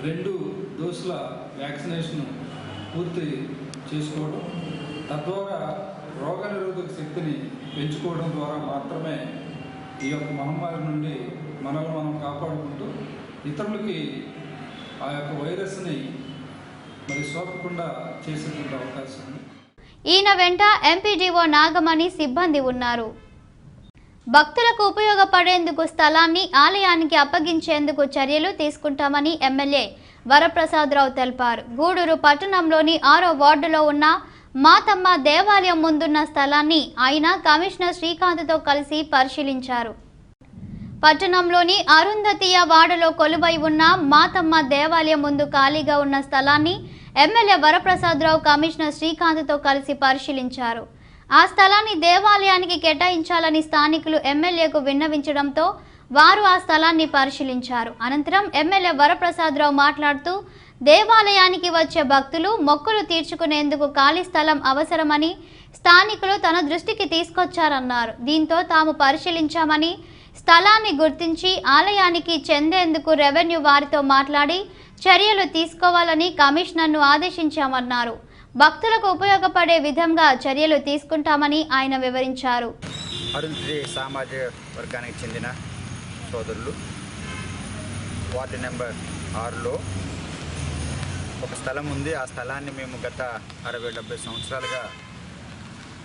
Speaker 9: 2 డోసుల వ్యాక్సినేషన్ పూర్తి చేసుకోవడం, తద్వారా రోగనిరోధక శక్తిని పెంచుకోవడం ద్వారా మాత్రమే ఈ యొక్క మహమ్మారి నుండి మనల్ని మనం కాపాడుకుంటూ ఇతరులకి ఆ యొక్క వైరస్ని మరి సోకకుండా చేసేటువంటి అవకాశం ఉంది.
Speaker 1: ఈయన వెంట ఎంపీడీఓ నాగమణి సిబ్బంది ఉన్నారు. భక్తులకు ఉపయోగపడేందుకు స్థలాన్ని ఆలయానికి అప్పగించేందుకు చర్యలు తీసుకుంటామని ఎమ్మెల్యే వరప్రసాదరావు తెలిపారు. గూడూరు పట్టణంలోని 6వ వార్డులో ఉన్న మాతమ్మ దేవాలయం ముందున్న స్థలాన్ని ఆయన కమిషనర్ శ్రీకాంత్తో కలిసి పరిశీలించారు. పట్టణంలోని అరుంధతీయ వాడలో కొలువై ఉన్న మాతమ్మ దేవాలయం ముందు ఖాళీగా ఉన్న స్థలాన్ని ఎమ్మెల్యే వరప్రసాదరావు కమిషనర్ శ్రీకాంత్తో కలిసి పరిశీలించారు. ఆ స్థలాన్ని దేవాలయానికి కేటాయించాలని స్థానికులు ఎమ్మెల్యేకు విన్నవించడంతో వారు ఆ స్థలాన్ని పరిశీలించారు. అనంతరం ఎమ్మెల్యే వరప్రసాదరావు మాట్లాడుతూ దేవాలయానికి వచ్చే భక్తులు మొక్కులు తీర్చుకునేందుకు ఖాళీ స్థలం అవసరమని స్థానికులు తన దృష్టికి తీసుకొచ్చారన్నారు. దీంతో తాము పరిశీలించామని, స్థలాన్ని గుర్తించి ఆలయానికి చెందేందుకు రెవెన్యూ వారితో మాట్లాడి చర్యలు తీసుకోవాలని కమిషనర్ను ఆదేశించామన్నారు. భక్తులకు ఉపయోగపడే విధంగా చర్యలు తీసుకుంటామని ఆయన వివరించారు.
Speaker 2: అరుంధతి సామాజిక వర్గానికి చెందిన సోదరులు వార్డు నెంబర్ 6లో ఒక స్థలం ఉంది. ఆ స్థలాన్ని మేము గత 60-70 సంవత్సరాలుగా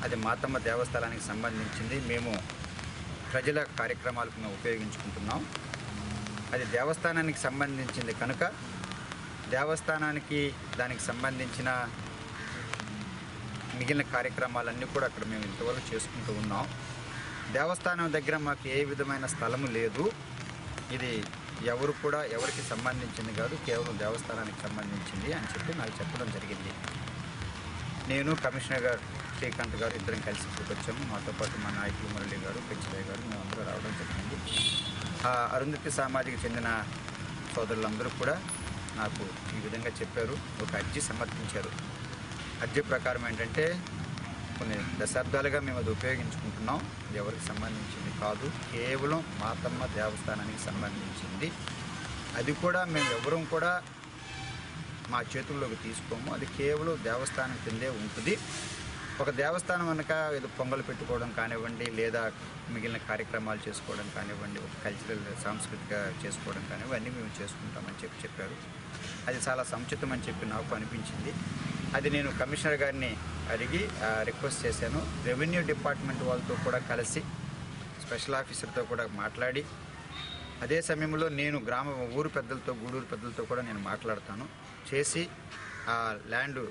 Speaker 2: అది మాతమ్మ దేవస్థానానికి సంబంధించింది. మేము ప్రజల కార్యక్రమాలకు మేము ఉపయోగించుకుంటున్నాం. అది దేవస్థానానికి సంబంధించింది కనుక దేవస్థానానికి దానికి సంబంధించిన మిగిలిన కార్యక్రమాలన్నీ కూడా అక్కడ మేము ఇంతవరకు చేసుకుంటూ ఉన్నాం. దేవస్థానం దగ్గర మాకు ఏ విధమైన స్థలము లేదు. ఇది ఎవరికి సంబంధించింది కాదు, కేవలం దేవస్థానానికి సంబంధించింది అని చెప్పి నాకు చెప్పడం జరిగింది. నేను కమిషనర్ గారు శ్రీకాంత్ గారు ఇద్దరం కలిసి వచ్చాము. మాతో పాటు మా నాయకులు మురళి గారు, పెంచరాయ్ గారు, మేమందరూ రావడం జరిగింది. ఆ అరుంధతి సామాజిక చెందిన సోదరులందరూ కూడా నాకు ఈ విధంగా చెప్పారు. ఒక అర్జీ సమర్పించారు. అర్జీ ప్రకారం ఏంటంటే కొన్ని దశాబ్దాలుగా మేము అది ఉపయోగించుకుంటున్నాం. ఎవరికి సంబంధించింది కాదు, కేవలం మాతమ్మ దేవస్థానానికి సంబంధించింది. అది కూడా మేము ఎవరూ కూడా మా చేతుల్లోకి తీసుకోము. అది కేవలం దేవస్థానం కిందే ఉంటుంది. ఒక దేవస్థానం కనుక ఏదో పొంగలు పెట్టుకోవడం కానివ్వండి, లేదా మిగిలిన కార్యక్రమాలు చేసుకోవడం కానివ్వండి, ఒక కల్చరల్ సాంస్కృతిక చేసుకోవడం కానివ్వండి, అన్నీ మేము చేసుకుంటామని చెప్పారు. అది చాలా సముచితం అని చెప్పి నాకు అనిపించింది. అది నేను కమిషనర్ గారిని అడిగి రిక్వెస్ట్ చేశాను. రెవెన్యూ డిపార్ట్మెంట్ వాళ్ళతో కూడా కలిసి స్పెషల్ ఆఫీసర్తో కూడా మాట్లాడి, అదే సమయంలో నేను ఊరు పెద్దలతో, గూడూరు పెద్దలతో కూడా నేను మాట్లాడతాను. చేసి ఆ ల్యాండ్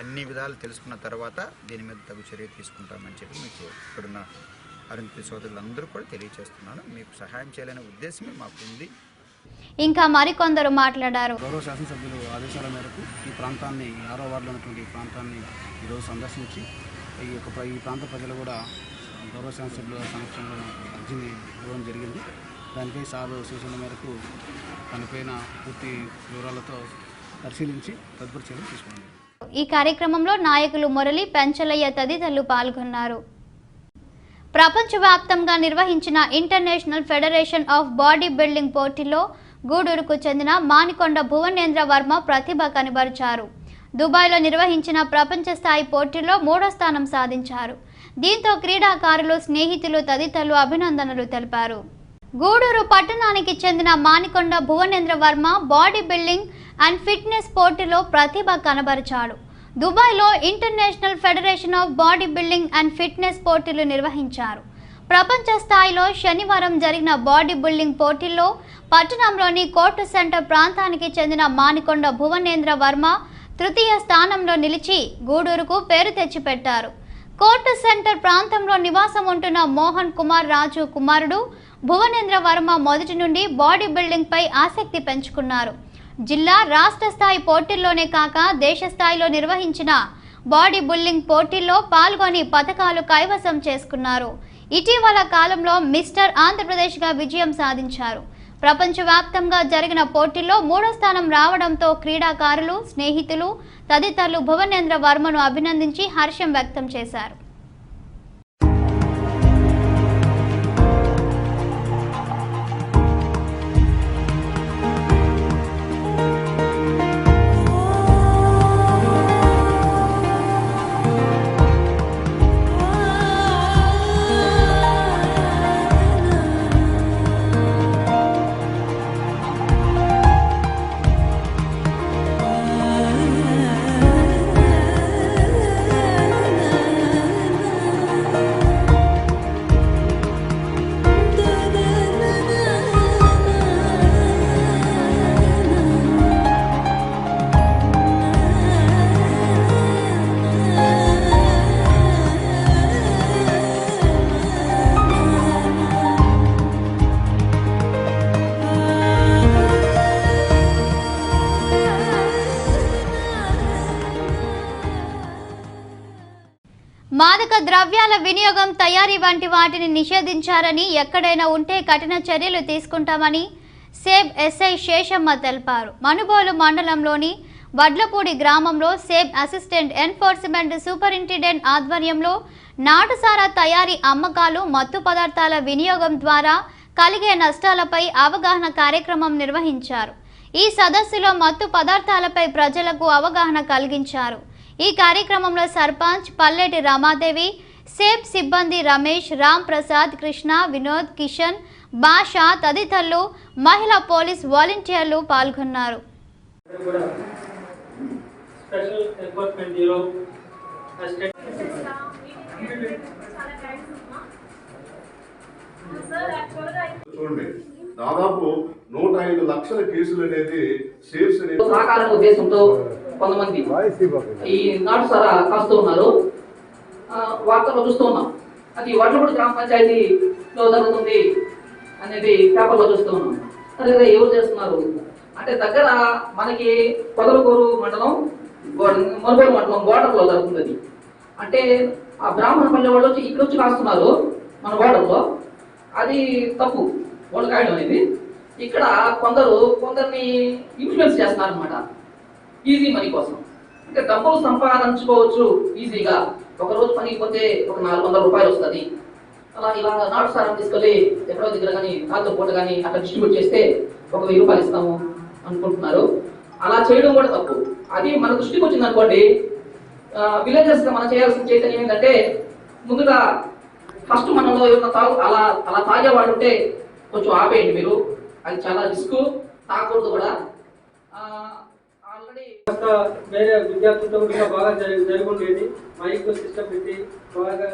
Speaker 2: అన్ని విధాలు తెలుసుకున్న తర్వాత దీని మీద తగు చర్య తీసుకుంటామని చెప్పి మీకు ఇక్కడున్న అరుంధతి సోదరులందరూ కూడా తెలియజేస్తున్నాను. మీకు సహాయం చేయాలనే ఉద్దేశమే మాకు ఉంది.
Speaker 1: ఇంకా మరికొందరు మాట్లాడారు.
Speaker 10: గౌరవ శాసనసభ్యులు ఆదేశాల మేరకు ఈ ప్రాంతాన్ని 6వ వార్డులో ఉన్నటువంటి ఈ ప్రాంతాన్ని ఈరోజు సందర్శించి ఈ ప్రాంత ప్రజలు కూడా గౌరవ శాసనసభ్యుల సమక్షంలో అర్జీని ఇవ్వడం జరిగింది. దానిపై సార్ సూచన మేరకు దానిపైన పూర్తి వివరాలతో పరిశీలించి తదుపరి చర్యలు తీసుకోండి.
Speaker 1: ఈ కార్యక్రమంలో నాయకులు మురళి, పెంచలయ్య తదితరులు పాల్గొన్నారు. ప్రపంచవ్యాప్తంగా నిర్వహించిన international federation of body building పోటీలో గూడూరుకు చెందిన మానికొండ భువనేంద్ర వర్మ ప్రతిభ కనబరిచారు. దుబాయ్లో నిర్వహించిన ప్రపంచ స్థాయి పోటీల్లో 3వ స్థానం సాధించారు. దీంతో క్రీడాకారులు, స్నేహితులు తదితరులు అభినందనలు తెలిపారు. గూడూరు పట్టణానికి చెందిన Manikonda Bhuvanendra Varma body building and fitness పోటీలో ప్రతిభ కనబరిచాడు. దుబాయ్లో international federation of body building and fitness పోటీలు నిర్వహించారు. ప్రపంచ స్థాయిలో శనివారం జరిగిన బాడీ బిల్డింగ్ పోటీల్లో పట్టణంలోని కోర్టు సెంటర్ ప్రాంతానికి చెందిన మానికొండ భువనేంద్ర వర్మ తృతీయ స్థానంలో నిలిచి గూడూరుకు పేరు తెచ్చిపెట్టారు. కోర్టు సెంటర్ ప్రాంతంలో నివాసం ఉంటున్న మోహన్ కుమార్ రాజు కుమారుడు భువనేంద్ర వర్మ మొదటి నుండి బాడీ బిల్డింగ్ పై ఆసక్తి పెంచుకున్నారు. జిల్లా, రాష్ట్ర స్థాయి పోటీల్లోనే కాక దేశ స్థాయిలో నిర్వహించిన బాడీ బిల్డింగ్ పోటీల్లో పాల్గొని పతకాలు కైవసం చేసుకున్నారు. ఇటీవల కాలంలో మిస్టర్ ఆంధ్రప్రదేశ్గా విజయం సాధించారు. ప్రపంచవ్యాప్తంగా జరిగిన పోటీల్లో 3వ స్థానం రావడంతో క్రీడాకారులు, స్నేహితులు తదితరులు భువనేంద్ర వర్మను అభినందించి హర్షం వ్యక్తం చేశారు. మాదక ద్రవ్యాల వినియోగం, తయారీ వంటి వాటిని నిషేధించారని, ఎక్కడైనా ఉంటే కఠిన చర్యలు తీసుకుంటామని సేబ్ ఎస్ఐ శేషమ్మ తెలిపారు. మనుబోలు మండలంలోని వడ్లపూడి గ్రామంలో సేబ్ అసిస్టెంట్ ఎన్ఫోర్స్మెంట్ సూపరింటెండెంట్ ఆధ్వర్యంలో నాటుసారా తయారీ, అమ్మకాలు, మత్తు పదార్థాల వినియోగం ద్వారా కలిగే నష్టాలపై అవగాహన కార్యక్రమం నిర్వహించారు. ఈ సదస్సులో మత్తు పదార్థాలపై ప్రజలకు అవగాహన కలిగించారు. ఈ కార్యక్రమంలో సర్పంచ్ పల్లెటి రమాదేవి, సేబ్ సిబ్బంది రమేష్, రామ్ ప్రసాద్, కృష్ణ, వినోద్, కిషన్, భాషా తదితరులు, మహిళా పోలీస్ వాలంటీర్లు పాల్గొన్నారు.
Speaker 11: చూడండి, దాదాపు 105 లక్షల కేసులు అనేది సేఫ్స్
Speaker 12: సహకార ఉద్దేశంతో కొంతమంది ఈ నాటుసారా కాస్తూ ఉన్నారు. వార్తల్లో చూస్తూ ఉన్నాం. అది వడ్లపూడి గ్రామ పంచాయతీలో జరుగుతుంది అనేది పేపర్లో చూస్తూ ఉన్నాం. అదే ఎవరు చేస్తున్నారు అంటే దగ్గర మనకి పొదలకూరు మండలం, మునుగోడు మండలం బోర్డర్లో జరుగుతుంది. అది అంటే ఆ బ్రాహ్మణ పల్లె వాళ్ళు వచ్చి ఇక్కడ వచ్చి కాస్తున్నారు మన బోర్డర్లో. అది తప్పు వాళ్ళు కాయడం అనేది. ఇక్కడ కొందరిని ఇన్ఫ్లుయెన్స్ చేస్తున్నారు అనమాట, ఈజీ మనీ కోసం. అంటే డబ్బులు సంపాదించుకోవచ్చు ఈజీగా. ఒకరోజు పనికి పోతే ఒక 400 రూపాయలు వస్తుంది. ఇలా నాటుసారం తీసుకెళ్ళి ఎక్కడో దగ్గర కానీ రాత్రి పూట కానీ అక్కడ డిస్ట్రిబ్యూట్ చేస్తే ఒక 1000 రూపాయలు ఇస్తాము అనుకుంటున్నారు. అలా చేయడం కూడా తప్పు. అది మన దృష్టికి వచ్చింది అనుకోండి, విలేజెస్ గా మనం చేయాల్సిన చైతన్యం ఏంటంటే, ముందుగా ఫస్ట్ మనలో ఏమన్నా అలా తాగే వాళ్ళు ఉంటే కొంచెం ఆపేయండి మీరు. అది చాలా రిస్క్, తాగకూడదు కూడా. ఆల్రెడీ
Speaker 13: వేరే విద్యార్థులతో కూడా బాగా జరుగుండేది. మైక్ సిస్టమ్ పెట్టి బాగా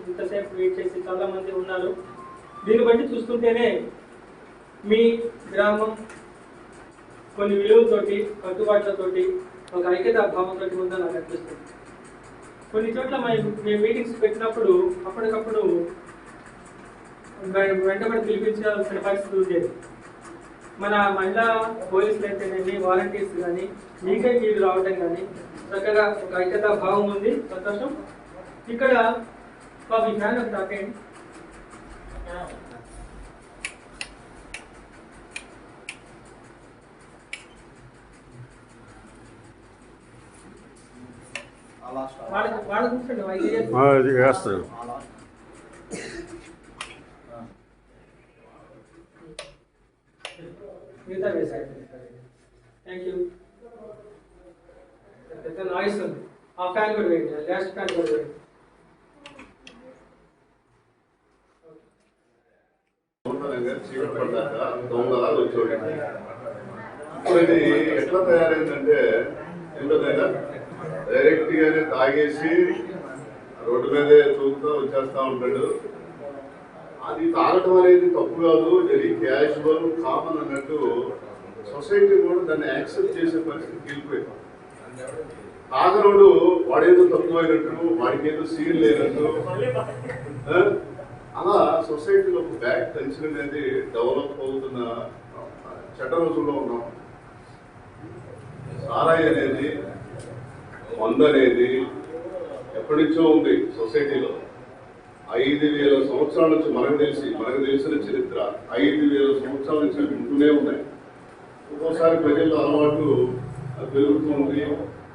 Speaker 13: ఇంతసేపు వెయిట్ చేసి చాలా మంది ఉన్నారు. దీన్ని బట్టి చూస్తుంటేనే మీ గ్రామం కొన్ని విలువలతోటి, కట్టుబాట్లతోటి, ఒక ఐక్యతా భావంతో ఉందని నాకు అనిపిస్తుంది. కొన్ని చోట్ల మేము మీటింగ్స్ పెట్టినప్పుడు అప్పటికప్పుడు వెంటబడి పిలిపించాల్సిన పరిస్థితి ఉండేది. మన మహిళా పోలీసులు అయితేనేమి, వాలంటీర్స్ కానీ, మీకే మీరు రావడం కానీ చక్కగా ఒక ఐక్యతా భావం ఉంది. సంతోషం. ఇక్కడ మీ ఫ్యాన్ ఒకటి ఆపేయండి. వాళ్ళు కూర్చోండి
Speaker 11: వేస్తారు.
Speaker 13: మిగతా వేసారు. Thank you. పెద్ద నాయిస్ ఉంది. ఆ ఫ్యాన్ కూడా వేయండి, లాస్ట్ ఫ్యాన్ కూడా వేయండి.
Speaker 11: దొంగలా వచ్చేవాడు. ఇప్పుడు ఇది ఎట్లా తయారైందంటే ఏంటంటే డైరెక్ట్ గానే తాగేసి రోడ్డు మీదే తూగుతూ వచ్చేస్తా ఉంటాడు. అది తాగటం అనేది తప్పు కాదు, వెరీ క్యాజువల్ కామన్ అన్నట్టు సొసైటీ కూడా దాన్ని యాక్సెప్ట్ చేసే పరిస్థితికి వెళ్ళిపోయింది. తాగనోడు వాడేదో తక్కువైనట్టు, వాడికి ఏదో సీన్ లేనట్టు, అలా సొసైటీలో ఒక బ్యాక్ కల్చర్ అనేది డెవలప్ అవుతున్న చెడ్డ రోజుల్లో ఉన్నాం. సారాయి అనేది, మందు అనేది ఎప్పటి నుంచో ఉంది సొసైటీలో. 5,000 సంవత్సరాల నుంచి మనకు తెలిసిన చరిత్ర 5,000 సంవత్సరాల నుంచి ఉంటూనే ఉన్నాయి. ఒక్కోసారి ప్రజల్లో అలవాటు పెరుగుతుంది.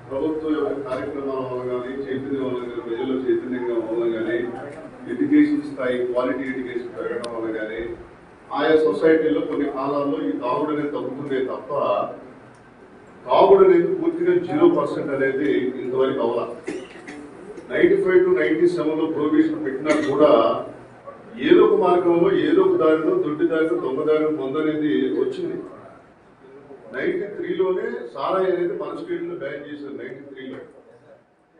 Speaker 11: ప్రభుత్వం యొక్క కార్యక్రమాల వల్ల కానీ, చైతన్యం వల్ల కానీ, ప్రజల్లో చైతన్యంగా వల్ల కానీ, ఎడ్యుకేషన్ స్థాయి, క్వాలిటీ ఎడ్యుకేషన్ పెరగడం వల్ల కానీ ఆయా సొసైటీలో కొన్ని కాలాల్లో ఈ తాగుడు అనేది తగ్గుతుందే తప్ప తాగుడు అనేది పూర్తిగా 0% అనేది ఇంతవరకు అవ్వాల. 95 to 97లో ప్రొహిబిషన్ పెట్టినా కూడా ఏదో ఒక మార్గంలో, ఏదో ఒక దారిలో, దొడ్డి దారిలో, దొంగ దారిలో మందు అనేది వచ్చింది. 93లోనే సారాయి అనేది మన స్టేట్లో బ్యాన్ చేశారు. 93లో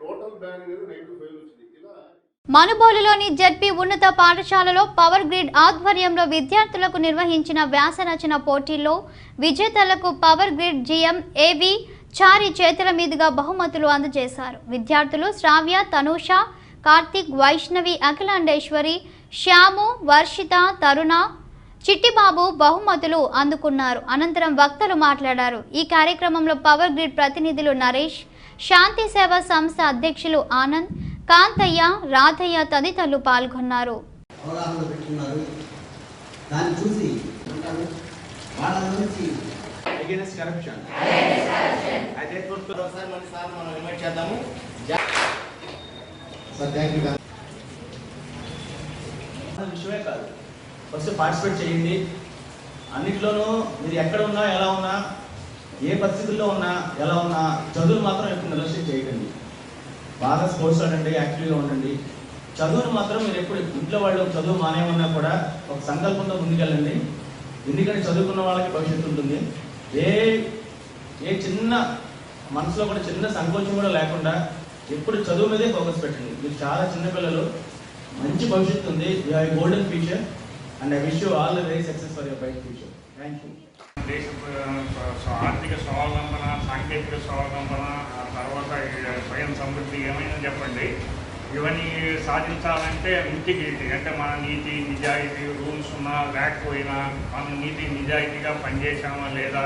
Speaker 11: టోటల్ బ్యాన్ అనేది 95 వచ్చింది. ఇలా
Speaker 1: మనుబోలులోని జెడ్పీ ఉన్నత పాఠశాలలో పవర్ గ్రిడ్ ఆధ్వర్యంలో విద్యార్థులకు నిర్వహించిన వ్యాస రచన పోటీల్లో విజేతలకు పవర్ గ్రిడ్ జీఎం ఏవి చారి చేతుల మీదుగా బహుమతులు అందజేశారు. విద్యార్థులు శ్రావ్య, తనూష, కార్తిక్, వైష్ణవి, అఖిలాండేశ్వరి, శ్యాము, వర్షిత, తరుణ, చిట్టిబాబు బహుమతులు అందుకున్నారు. అనంతరం వక్తలు మాట్లాడారు. ఈ కార్యక్రమంలో పవర్ గ్రిడ్ ప్రతినిధులు నరేష్, శాంతి సేవా సంస్థ అధ్యక్షులు ఆనంద్, కాంతయ్య, రాధయ్య తదితరులు పాల్గొన్నారు.
Speaker 14: విషయమే కాదు, ఫస్ట్ పార్టిసిపేట్ చేయండి. అన్నిట్లోనూ మీరు ఎక్కడ ఉన్నా, ఎలా ఉన్నా, ఏ పరిస్థితుల్లో ఉన్నా, ఎలా ఉన్నా, చదువులు మాత్రం ఎప్పుడు నిర్లక్ష్యం చేయకండి. బాగా స్పోర్ట్స్ ఆడండి, యాక్టివ్గా ఉండండి. చదువును మాత్రం మీరు ఎప్పుడు ఇంట్లో వాళ్ళు చదువు మానే ఉన్నా కూడా ఒక సంకల్పంతో ముందుకెళ్ళండి. ఎందుకంటే చదువుకున్న వాళ్ళకి భవిష్యత్తు ఉంటుంది. ఏ చిన్న మనసులో కూడా చిన్న సంకోచం కూడా లేకుండా ఎప్పుడు చదువు మీదే ఫోకస్ పెట్టండి. మీరు చాలా చిన్నపిల్లలు, మంచి భవిష్యత్తు ఉంది. You have a golden future and I wish you all the very success for your bright future. Thank you.
Speaker 15: దేశ ఆర్థిక స్వావలంబన, సాంకేతిక స్వావలంబన, ఆ తర్వాత స్వయం సమృద్ధి ఏమైనా చెప్పండి. ఇవన్నీ సాధించాలంటే ఇంటిగ్రిటీ అంటే మన నీతి నిజాయితీ, రూల్స్ ఉన్నా లేకపోయినా మనం నీతి నిజాయితీగా పనిచేసామా లేదా,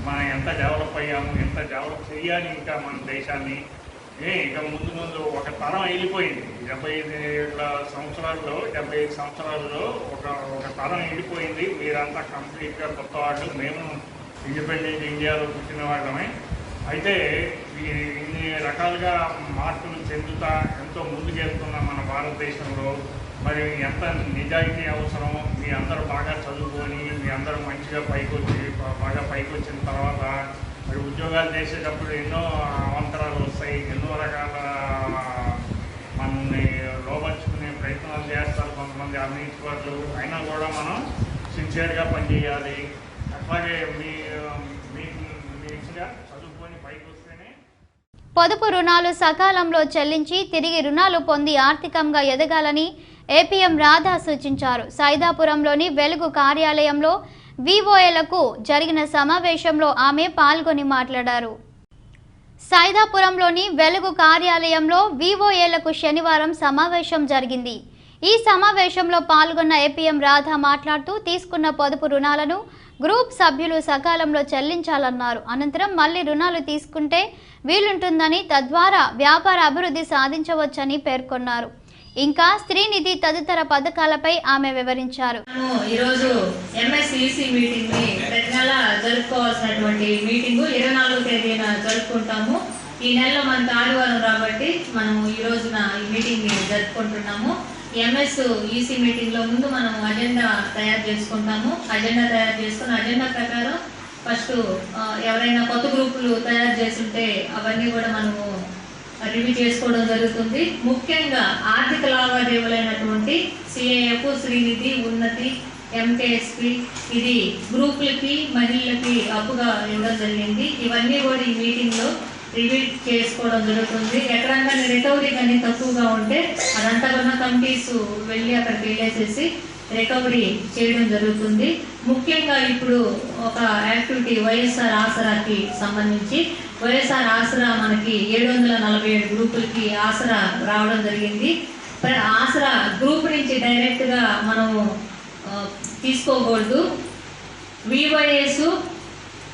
Speaker 15: మనం ఎంత డెవలప్ అయ్యాము, ఎంత డెవలప్ చేయాలి ఇంకా మన దేశాన్ని. ఇక ముందు ఒక తరం వెళ్ళిపోయింది. 75 సంవత్సరాల్లో ఒక తరం వెళ్ళిపోయింది. మీరంతా కంప్లీట్గా కొత్త వాళ్ళు. మేము ఇండిపెండెంట్ ఇండియాలో పుట్టిన వాళ్ళమే. అయితే ఇన్ని రకాలుగా మార్పులు చెందుతా ఎంతో ముందుకెళ్తున్న మన భారతదేశంలో మరి ఎంత నిజాయితీ అవసరం. మీ అందరూ బాగా చదువుకొని మీ అందరూ మంచిగా బాగా పైకి వచ్చిన తర్వాత మరి ఉద్యోగాలు చేసేటప్పుడు ఎన్నో అవాంతరాలు వస్తాయి. ఎన్నో రకాల మనల్ని లోపరుచుకునే ప్రయత్నాలు చేస్తారు కొంతమంది అవినీతి పరులు. అయినా కూడా మనం సిన్సియర్గా పనిచేయాలి. అట్లాగే మీగా చదువుకొని పైకి వస్తేనే.
Speaker 1: పొదుపు రుణాలు సకాలంలో చెల్లించి తిరిగి రుణాలు పొంది ఆర్థికంగా ఎదగాలని ఏపీఎం రాధా సూచించారు. సైదాపురంలోని వెలుగు కార్యాలయంలో వివోఏలకు జరిగిన సమావేశంలో ఆమె పాల్గొని మాట్లాడారు. సైదాపురంలోని వెలుగు కార్యాలయంలో వివోఏలకు శనివారం సమావేశం జరిగింది. ఈ సమావేశంలో పాల్గొన్న ఏపీఎం రాధా మాట్లాడుతూ తీసుకున్న పొదుపు రుణాలను గ్రూప్ సభ్యులు సకాలంలో చెల్లించాలన్నారు. అనంతరం మళ్లీ రుణాలు తీసుకుంటే వీలుంటుందని, తద్వారా వ్యాపార అభివృద్ధి సాధించవచ్చని పేర్కొన్నారు. ఇంకా స్త్రీనిధి తదితర పథకాలపై ఆమె వివరించారు.
Speaker 16: ఈరోజు ఎంఎస్ఈసి మీటింగ్ ని ప్రతి నెల జరుపుకోవాల్సినటువంటి మీటింగ్ 24వ తేదీన జరుపుకుంటాము. ఈ నెలలో మనకు ఆదివారం కాబట్టి కాబట్టి మనము ఈ రోజున ఈ మీటింగ్ని జరుపుకుంటున్నాము. ఎంఎస్-ఈసీ మీటింగ్లో ముందు మనం అజెండా తయారు చేసుకుంటాము. అజెండా తయారు చేసుకుని అజెండా ప్రకారం ఫస్ట్ ఎవరైనా కొత్త గ్రూపులు తయారు చేస్తుంటే అవన్నీ కూడా మనము రివ్యూ చేసుకోవడం జరుగుతుంది. ముఖ్యంగా ఆర్థిక లావాదేవీలైనటువంటి సిఐఎఫ్, శ్రీనిధి, ఉన్నతి, ఎంకేఎస్పి ఇది గ్రూపులకి మహిళలకి అప్పుగా ఇవ్వడం జరిగింది. ఇవన్నీ కూడా ఈ మీటింగ్లో రివ్యూ చేసుకోవడం జరుగుతుంది. ఎక్కడన్నా రికవరీ కానీ తక్కువగా ఉంటే అదంతా కూడా కమిటీస్ వెళ్ళి అక్కడికి వెళ్ళేసేసి రికవరీ చేయడం జరుగుతుంది. ముఖ్యంగా ఇప్పుడు ఒక యాక్టివిటీ వైఎస్ఆర్ ఆసరాకి సంబంధించి వైఎస్ఆర్ ఆసరా మనకి 747 గ్రూపులకి ఆసరా రావడం జరిగింది. ఆసరా గ్రూప్ నుంచి డైరెక్ట్గా మనము తీసుకోకూడదు. వివైఎస్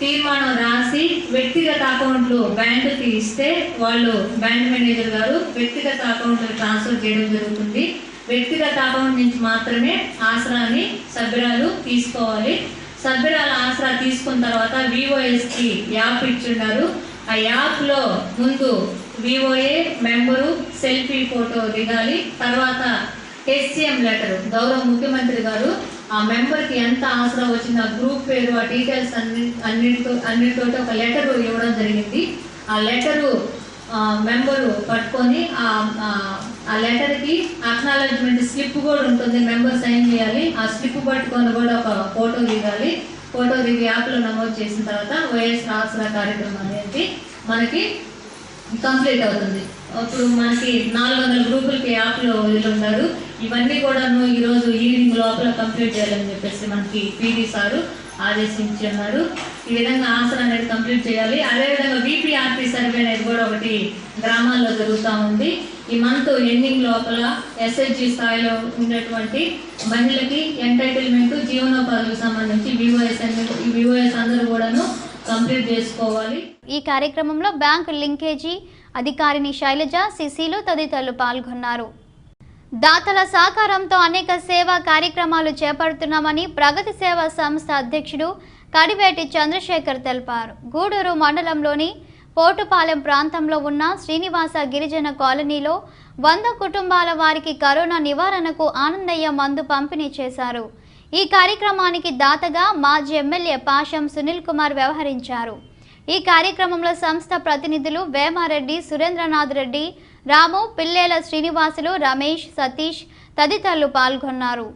Speaker 16: తీర్మానం రాసి వ్యక్తిగత అకౌంట్లు బ్యాంకుకి ఇస్తే వాళ్ళు బ్యాంక్ మేనేజర్ గారు వ్యక్తిగత అకౌంట్లు ట్రాన్స్ఫర్ చేయడం జరుగుతుంది. వ్యక్తిగత అకౌంట్ నుంచి మాత్రమే ఆసరాని సభ్యురాలు తీసుకోవాలి. సభ్యురాలు ఆసరా తీసుకున్న తర్వాత వివోఎస్కి యాప్ ఇచ్చున్నారు. ఆ యాప్లో ముందు వివోఏ మెంబరు సెల్ఫీ ఫోటో దిగాలి. తర్వాత HCM లెటర్ గౌరవ ముఖ్యమంత్రి గారు ఆ మెంబర్కి ఎంత ఆసరా వచ్చింది, ఆ గ్రూప్ పేరు, ఆ డీటెయిల్స్ అన్నిటితో ఒక లెటరు ఇవ్వడం జరిగింది. ఆ లెటరు మెంబరు పట్టుకొని ఆ లెటర్కి అక్నాలెడ్జ్మెంట్ స్లిప్ కూడా ఉంటుంది, మెంబర్ సైన్ చేయాలి. ఆ స్లిప్ పట్టుకొని కూడా ఒక ఫోటో దిగాలి. ఫోటో దిగి యాప్లో నమోదు చేసిన తర్వాత వైఎస్ఆర్ ఆసరా కార్యక్రమం అనేది మనకి కంప్లీట్ అవుతుంది. ఇప్పుడు మనకి 400 గ్రూపులకి యాప్లో వదిలింటారు. ఇవన్నీ కూడాను ఈరోజు ఈవినింగ్ లోపల కంప్లీట్ చేయాలని చెప్పేసి మనకి పీడీ సారు ఆదేశించి ఉన్నారు. ఈ విధంగా ఆసరా అనేది కంప్లీట్ చేయాలి. అదేవిధంగా VPRP సర్వే అనేది కూడా ఒకటి గ్రామాల్లో జరుగుతూ ఉంది. ఈ మంత్ ఎండింగ్ లోపల SHG స్థాయిలో ఉండేటువంటి మహిళలకి ఎంటైటిల్మెంట్ జీవనోపాధికి సంబంధించి వివోఎస్ అందరూ కూడాను కంప్లీట్ చేసుకోవాలి.
Speaker 1: ఈ కార్యక్రమంలో బ్యాంకు లింకేజీ అధికారిని శైలజ, సిసిలు తదితరులు పాల్గొన్నారు. దాతల సహకారంతో అనేక సేవా కార్యక్రమాలు చేపడుతున్నామని ప్రగతి సేవా సంస్థ అధ్యక్షుడు కడివేటి చంద్రశేఖర్ తెలిపారు. గూడూరు మండలంలోని పోటుపాలెం ప్రాంతంలో ఉన్న శ్రీనివాస గిరిజన కాలనీలో 100 కుటుంబాల వారికి కరోనా నివారణకు ఆనందయ్య మందు పంపిణీ చేశారు. ఈ కార్యక్రమానికి దాతగా మాజీ ఎమ్మెల్యే పాషం సునీల్ కుమార్ వ్యవహరించారు. ఈ కార్యక్రమంలో సంస్థ ప్రతినిధులు వేమారెడ్డి, సురేంద్రనాథ్ రెడ్డి, రాము, పిల్లేల శ్రీనివాసులు, రమేష్, సతీష్ తదితరులు పాల్గొన్నారు.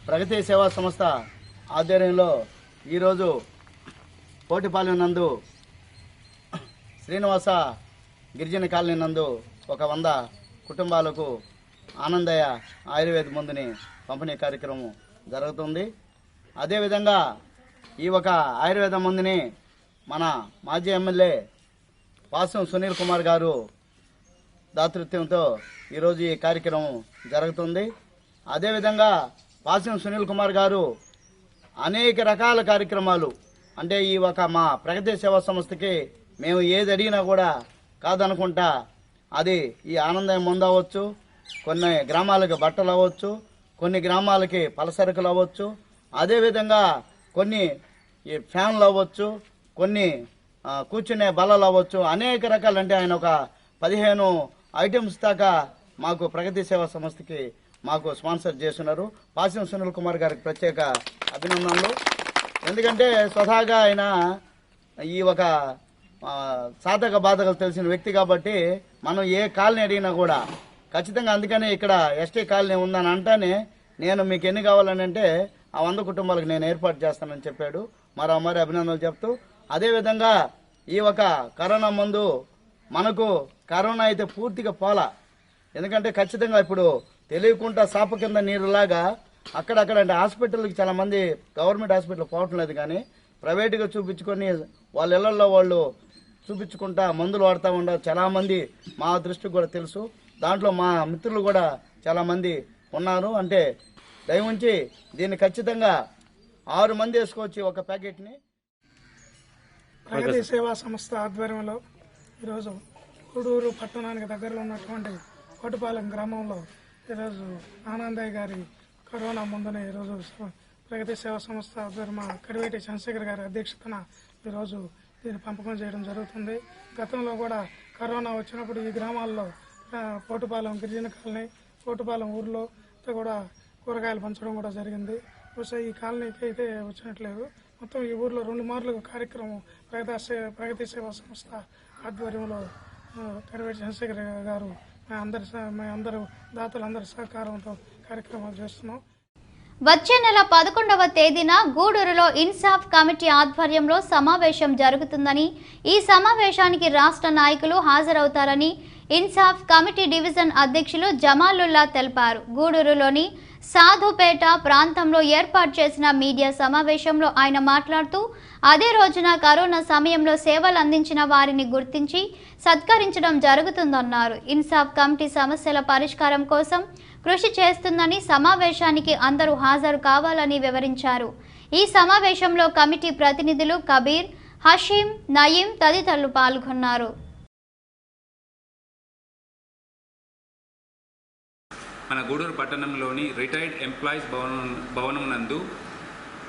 Speaker 17: ప్రగతి సేవా సంస్థ ఆధ్వర్యంలో ఈరోజు పోటిపాలెం నందు శ్రీనివాస గిరిజన కాలనీ నందు ఒక 100 కుటుంబాలకు ఆనందయ్య ఆయుర్వేద మందుని పంపిణీ కార్యక్రమం జరుగుతుంది. అదేవిధంగా ఈ ఒక ఆయుర్వేద మందుని మన మాజీ ఎమ్మెల్యే పాసం సునీల్ కుమార్ గారు దాతృత్వంతో ఈరోజు ఈ కార్యక్రమం జరుగుతుంది. అదేవిధంగా పాసం సునీల్ కుమార్ గారు అనేక రకాల కార్యక్రమాలు అంటే ఈ ఒక మా ప్రగతి సేవా సంస్థకి మేము ఏది అడిగినా కూడా కాదనుకుంటా అది ఈ ఆనందం మందు అవ్వచ్చు, కొన్ని గ్రామాలకి బట్టలు అవ్వచ్చు, కొన్ని గ్రామాలకి పలసరుకులు అవ్వచ్చు, అదేవిధంగా కొన్ని ఈ ఫ్యాన్లు అవ్వచ్చు, కొన్ని కూర్చునే బల్లలు అవ్వచ్చు, అనేక రకాలు. అంటే ఆయన ఒక 15 ఐటమ్స్ దాకా మాకు ప్రగతి సేవా సంస్థకి మాకు స్పాన్సర్ చేస్తున్నారు. పాసం సునీల్ కుమార్ గారికి ప్రత్యేక అభినందనలు. ఎందుకంటే స్వతహాగా ఆయన ఈ ఒక సాధక బాధకలు తెలిసిన వ్యక్తి కాబట్టి మనం ఏ కాలనీ అడిగినా కూడా ఖచ్చితంగా, అందుకనే ఇక్కడ ఎస్టీ కాలనీ ఉందని అంటానే నేను మీకు ఎన్ని కావాలని అంటే ఆ 100 కుటుంబాలకు నేను ఏర్పాటు చేస్తానని చెప్పాడు. మరి అభినందనలు చెప్తూ, అదేవిధంగా ఈ ఒక కరోనా ముందు మనకు కరోనా అయితే పూర్తిగా పోలా. ఎందుకంటే ఖచ్చితంగా ఇప్పుడు తెలియకుండా సాప కింద నీరులాగా అక్కడక్కడ అంటే హాస్పిటల్కి చాలామంది గవర్నమెంట్ హాస్పిటల్ పోవటం లేదు, కానీ ప్రైవేటుగా చూపించుకొని వాళ్ళ ఇళ్లలో వాళ్ళు చూపించుకుంటా మందులు వాడుతూ ఉండరు చాలామంది. మా దృష్టికి కూడా తెలుసు, దాంట్లో మా మిత్రులు కూడా చాలామంది ఉన్నారు. అంటే దయవుంచి దీన్ని ఖచ్చితంగా 6 మంది వేసుకోవచ్చు ఒక ప్యాకెట్ని.
Speaker 18: ప్రగతి సేవా సంస్థ ఆధ్వర్యంలో ఈరోజు గూడూరు పట్టణానికి దగ్గరలో ఉన్నటువంటి కోటిపాలెం గ్రామంలో ఈరోజు ఆనందయ్య గారి కరోనా ముందునే ఈరోజు ప్రగతి సేవా సంస్థ ఆధ్వర్యం కడివేటి చంద్రశేఖర్ గారి అధ్యక్షతన ఈరోజు దీన్ని పంపకం చేయడం జరుగుతుంది. గతంలో కూడా కరోనా వచ్చినప్పుడు ఈ గ్రామాల్లో పోటుపాలెం గిరిజన కాలనీ, పోటుపాలెం ఊర్లో కూడా కూరగాయలు పంచడం కూడా జరిగింది. బహుశా ఈ కాలనీకి అయితే వచ్చినట్లేదు. మొత్తం ఈ ఊర్లో 2 మార్లు కార్యక్రమం ప్రగతి సేవా సంస్థ ఆధ్వర్యంలో కడివేటి చంద్రశేఖర్ గారు అందరూ దాతలందరి సహకారంతో కార్యక్రమాలు చేస్తున్నాం.
Speaker 1: వచ్చే నెల 11వ తేదీన గూడూరులో ఇన్సాఫ్ కమిటీ ఆధ్వర్యంలో సమావేశం జరుగుతుందని, ఈ సమావేశానికి రాష్ట్ర నాయకులు హాజరవుతారని ఇన్సాఫ్ కమిటీ డివిజన్ అధ్యక్షులు జమాలుల్లా తెలిపారు. గూడూరులోని సాధుపేట ప్రాంతంలో ఏర్పాటు చేసిన మీడియా సమావేశంలో ఆయన మాట్లాడుతూ, అదే రోజున కరోనా సమయంలో సేవలు అందించిన వారిని గుర్తించి సత్కరించడం జరుగుతుందన్నారు. ఇన్సాఫ్ కమిటీ సమస్యల పరిష్కారం కోసం కృషి చేస్తుందని, సమావేశానికి అందరూ హాజరు కావాలని వివరించారు. ఈ సమావేశంలో కమిటీ ప్రతినిధులు కబీర్, హషీం, నయీం తదితరులు పాల్గొన్నారు.
Speaker 19: మన గూడూరు పట్టణంలోని రిటైర్డ్ ఎంప్లాయీస్ భవనం నందు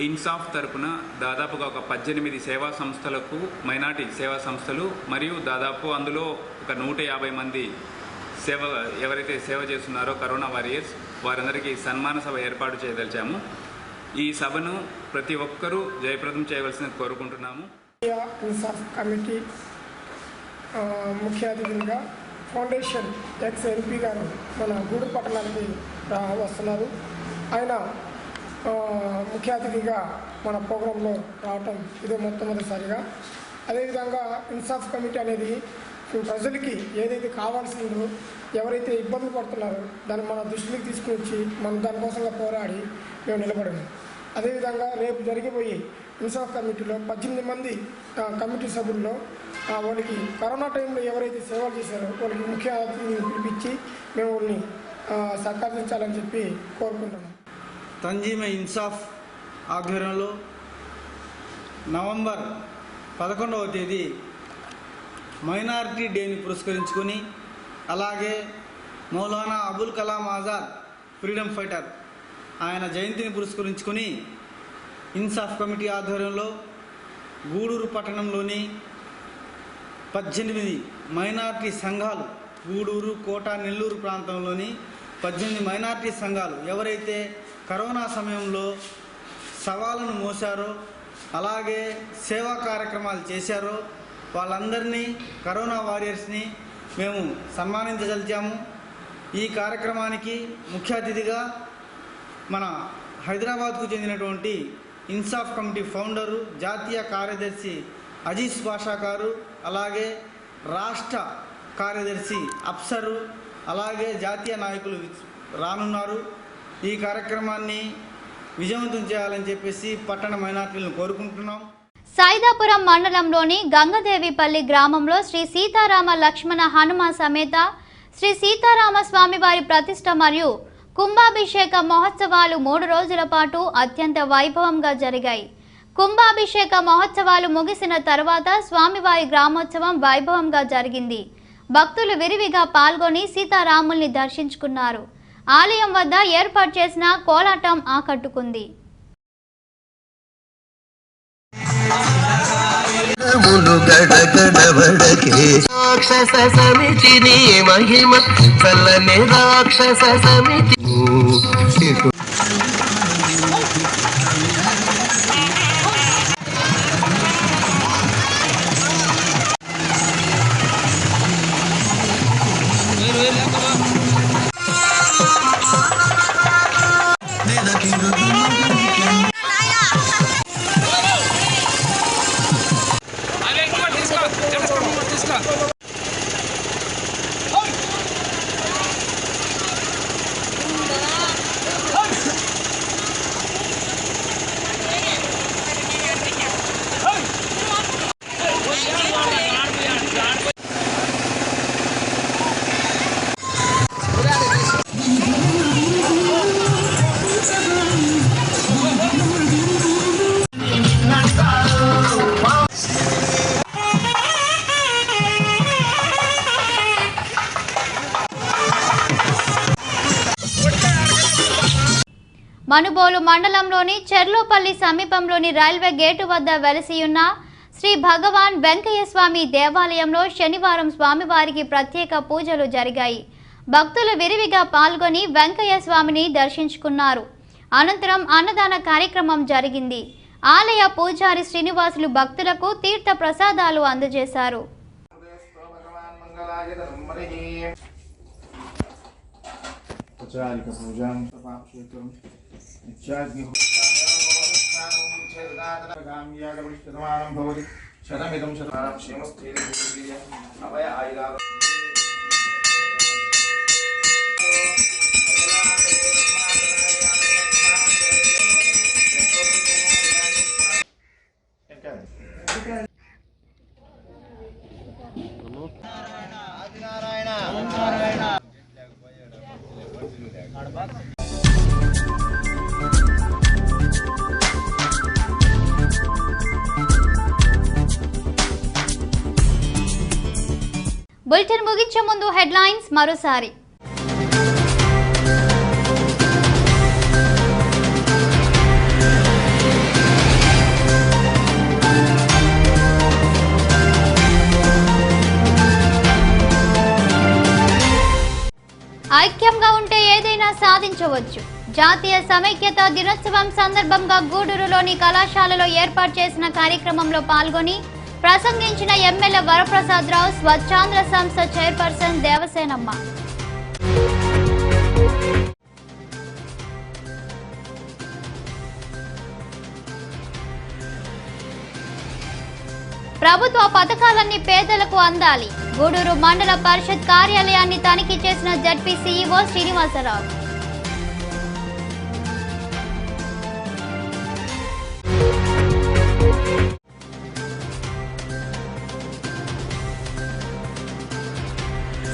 Speaker 19: ఇన్సాఫ్ తరపున దాదాపుగా ఒక 18 సేవా సంస్థలకు, మైనార్టీ సేవా సంస్థలు మరియు దాదాపు అందులో ఒక 150 మంది ఎవరైతే సేవ చేస్తున్నారో కరోనా వారియర్స్ వారందరికీ సన్మాన సభ ఏర్పాటు చేయదలిచాము. ఈ సభను ప్రతి ఒక్కరూ జయప్రదం చేయవలసింది కోరుకుంటున్నాము.
Speaker 18: ఇన్సాఫ్ కమిటీ ముఖ్య అతిథులుగా ఫౌండేషన్ ఎక్స్ ఎంపీ గారు మన గూడూరు పట్టణానికి వస్తున్నారు. ఆయన ముఖ్య అతిథిగా మన ప్రోగ్రాంలో రావటం ఇదే మొట్టమొదటిసారిగా. అదేవిధంగా ఇన్సాఫ్ కమిటీ అనేది ప్రజలకి ఏదైతే కావాల్సిందో, ఎవరైతే ఇబ్బందులు పడుతున్నారో దాన్ని మన దృష్టికి తీసుకుని వచ్చి మనం దానికోసంగా పోరాడి మేము నిలబడము. అదేవిధంగా రేపు జరిగిపోయి ఇన్సాఫ్ కమిటీలో 18 మంది కమిటీ సభ్యుల్లో వాళ్ళకి కరోనా టైంలో ఎవరైతే సేవలు చేశారో వాళ్ళకి ముఖ్య అతిథిని పిలిపించి మేము వాళ్ళని సత్కరించాలని చెప్పి కోరుకుంటున్నాం.
Speaker 20: తంజీమే ఇన్సాఫ్ ఆధ్వర్యంలో నవంబర్ 11వ తేదీ మైనారిటీ డేని పురస్కరించుకొని, అలాగే మౌలానా అబుల్ కలాం ఆజాద్ ఫ్రీడమ్ ఫైటర్ ఆయన జయంతిని పురస్కరించుకొని ఇన్సాఫ్ కమిటీ ఆధ్వర్యంలో గూడూరు పట్టణంలోని 18 మైనారిటీ సంఘాలు, గూడూరు, కోట, నెల్లూరు ప్రాంతంలోని 18 మైనారిటీ సంఘాలు ఎవరైతే కరోనా సమయంలో సవాళ్ళను మోసారో, అలాగే సేవా కార్యక్రమాలు చేశారో వాళ్ళందరినీ, కరోనా వారియర్స్ని మేము సన్మానించదలిచాము. ఈ కార్యక్రమానికి ముఖ్య అతిథిగా మన హైదరాబాద్కు చెందినటువంటి ఇన్సాఫ్ కమిటీ ఫౌండరు, జాతీయ కార్యదర్శి అజీజ్ బాషా గారు, అలాగే రాష్ట్ర కార్యదర్శి అప్సరు, అలాగే జాతీయ నాయకులు రానున్నారు. ఈ కార్యక్రమాన్ని విజయవంతం చేయాలని చెప్పేసి పట్టణ మైనార్టీలను కోరుకుంటున్నాం.
Speaker 1: సైదాపురం మండలంలోని గంగదేవిపల్లి గ్రామంలో శ్రీ సీతారామ లక్ష్మణ హనుమ సమేత శ్రీ సీతారామ స్వామివారి ప్రతిష్ట మరియు కుంభాభిషేక మహోత్సవాలు 3 రోజుల పాటు అత్యంత వైభవంగా జరిగాయి. కుంభాభిషేక మహోత్సవాలు ముగిసిన తర్వాత స్వామివారి గ్రామోత్సవం వైభవంగా జరిగింది. భక్తులు విరివిగా పాల్గొని సీతారాముల్ని దర్శించుకున్నారు. ఆలయం వద్ద ఏర్పాటు చేసిన కోలాటం ఆకట్టుకుంది.
Speaker 21: రాక్షస సమితిని మహిమ చల్లని రాక్షస సమితి
Speaker 1: మనుబోలు మండలంలోని చెర్లోపల్లి సమీపంలోని రైల్వే గేటు వద్ద వెలసియున్న శ్రీ భగవాన్ వెంకయ్య స్వామి దేవాలయంలో శనివారం స్వామివారికి ప్రత్యేక పూజలు జరిగాయి. భక్తులు విరివిగా పాల్గొని వెంకయ్య స్వామిని దర్శించుకున్నారు. అనంతరం అన్నదాన కార్యక్రమం జరిగింది. ఆలయ పూజారి శ్రీనివాసులు భక్తులకు తీర్థ ప్రసాదాలు అందజేశారు. బులెటిన్ ముగించే ముందు హెడ్లైన్స్ మరోసారి. ఐక్యంగా ఉంటే ఏదైనా సాధించవచ్చు. జాతీయ సమైక్యత దినోత్సవం సందర్భంగా గూడూరులోని కళాశాలలో ఏర్పాటు చేసిన కార్యక్రమంలో పాల్గొని ప్రసంగించిన ఎమ్మెల్యే వరప్రసాదరావు, స్వచ్ఛాంధ్ర సంస్థ చైర్పర్సన్ దేవసేనమ్మ. ప్రభుత్వ పథకాలన్నీ పేదలకు అందాలి. గూడూరు మండల పరిషత్ కార్యాలయాన్ని తనిఖీ చేసిన జడ్పీ సీఈఓ శ్రీనివాసరావు.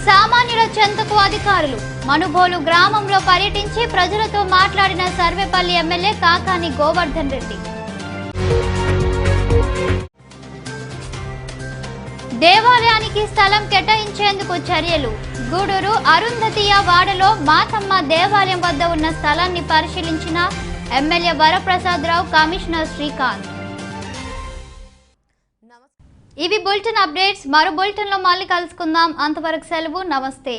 Speaker 1: సామాన్యుల చెంతకు అధికారులు. మనుబోలు గ్రామంలో పర్యటించి ప్రజలతో మాట్లాడిన సర్వేపల్లి ఎమ్మెల్యే కాకాని గోవర్ధన్ రెడ్డి. దేవాలయానికి స్థలం కేటాయించేందుకు చర్యలు. గూడూరు అరుంధతీయ వాడలో మాతమ్మ దేవాలయం వద్ద ఉన్న స్థలాన్ని పరిశీలించిన ఎమ్మెల్యే వరప్రసాదరావు, కమిషనర్ శ్రీకాంత్. ఇవి బులెటిన్ అప్డేట్స్. మరో బులెటిన్లో మళ్ళీ కలుసుకుందాం. అంతవరకు సెలవు. నమస్తే.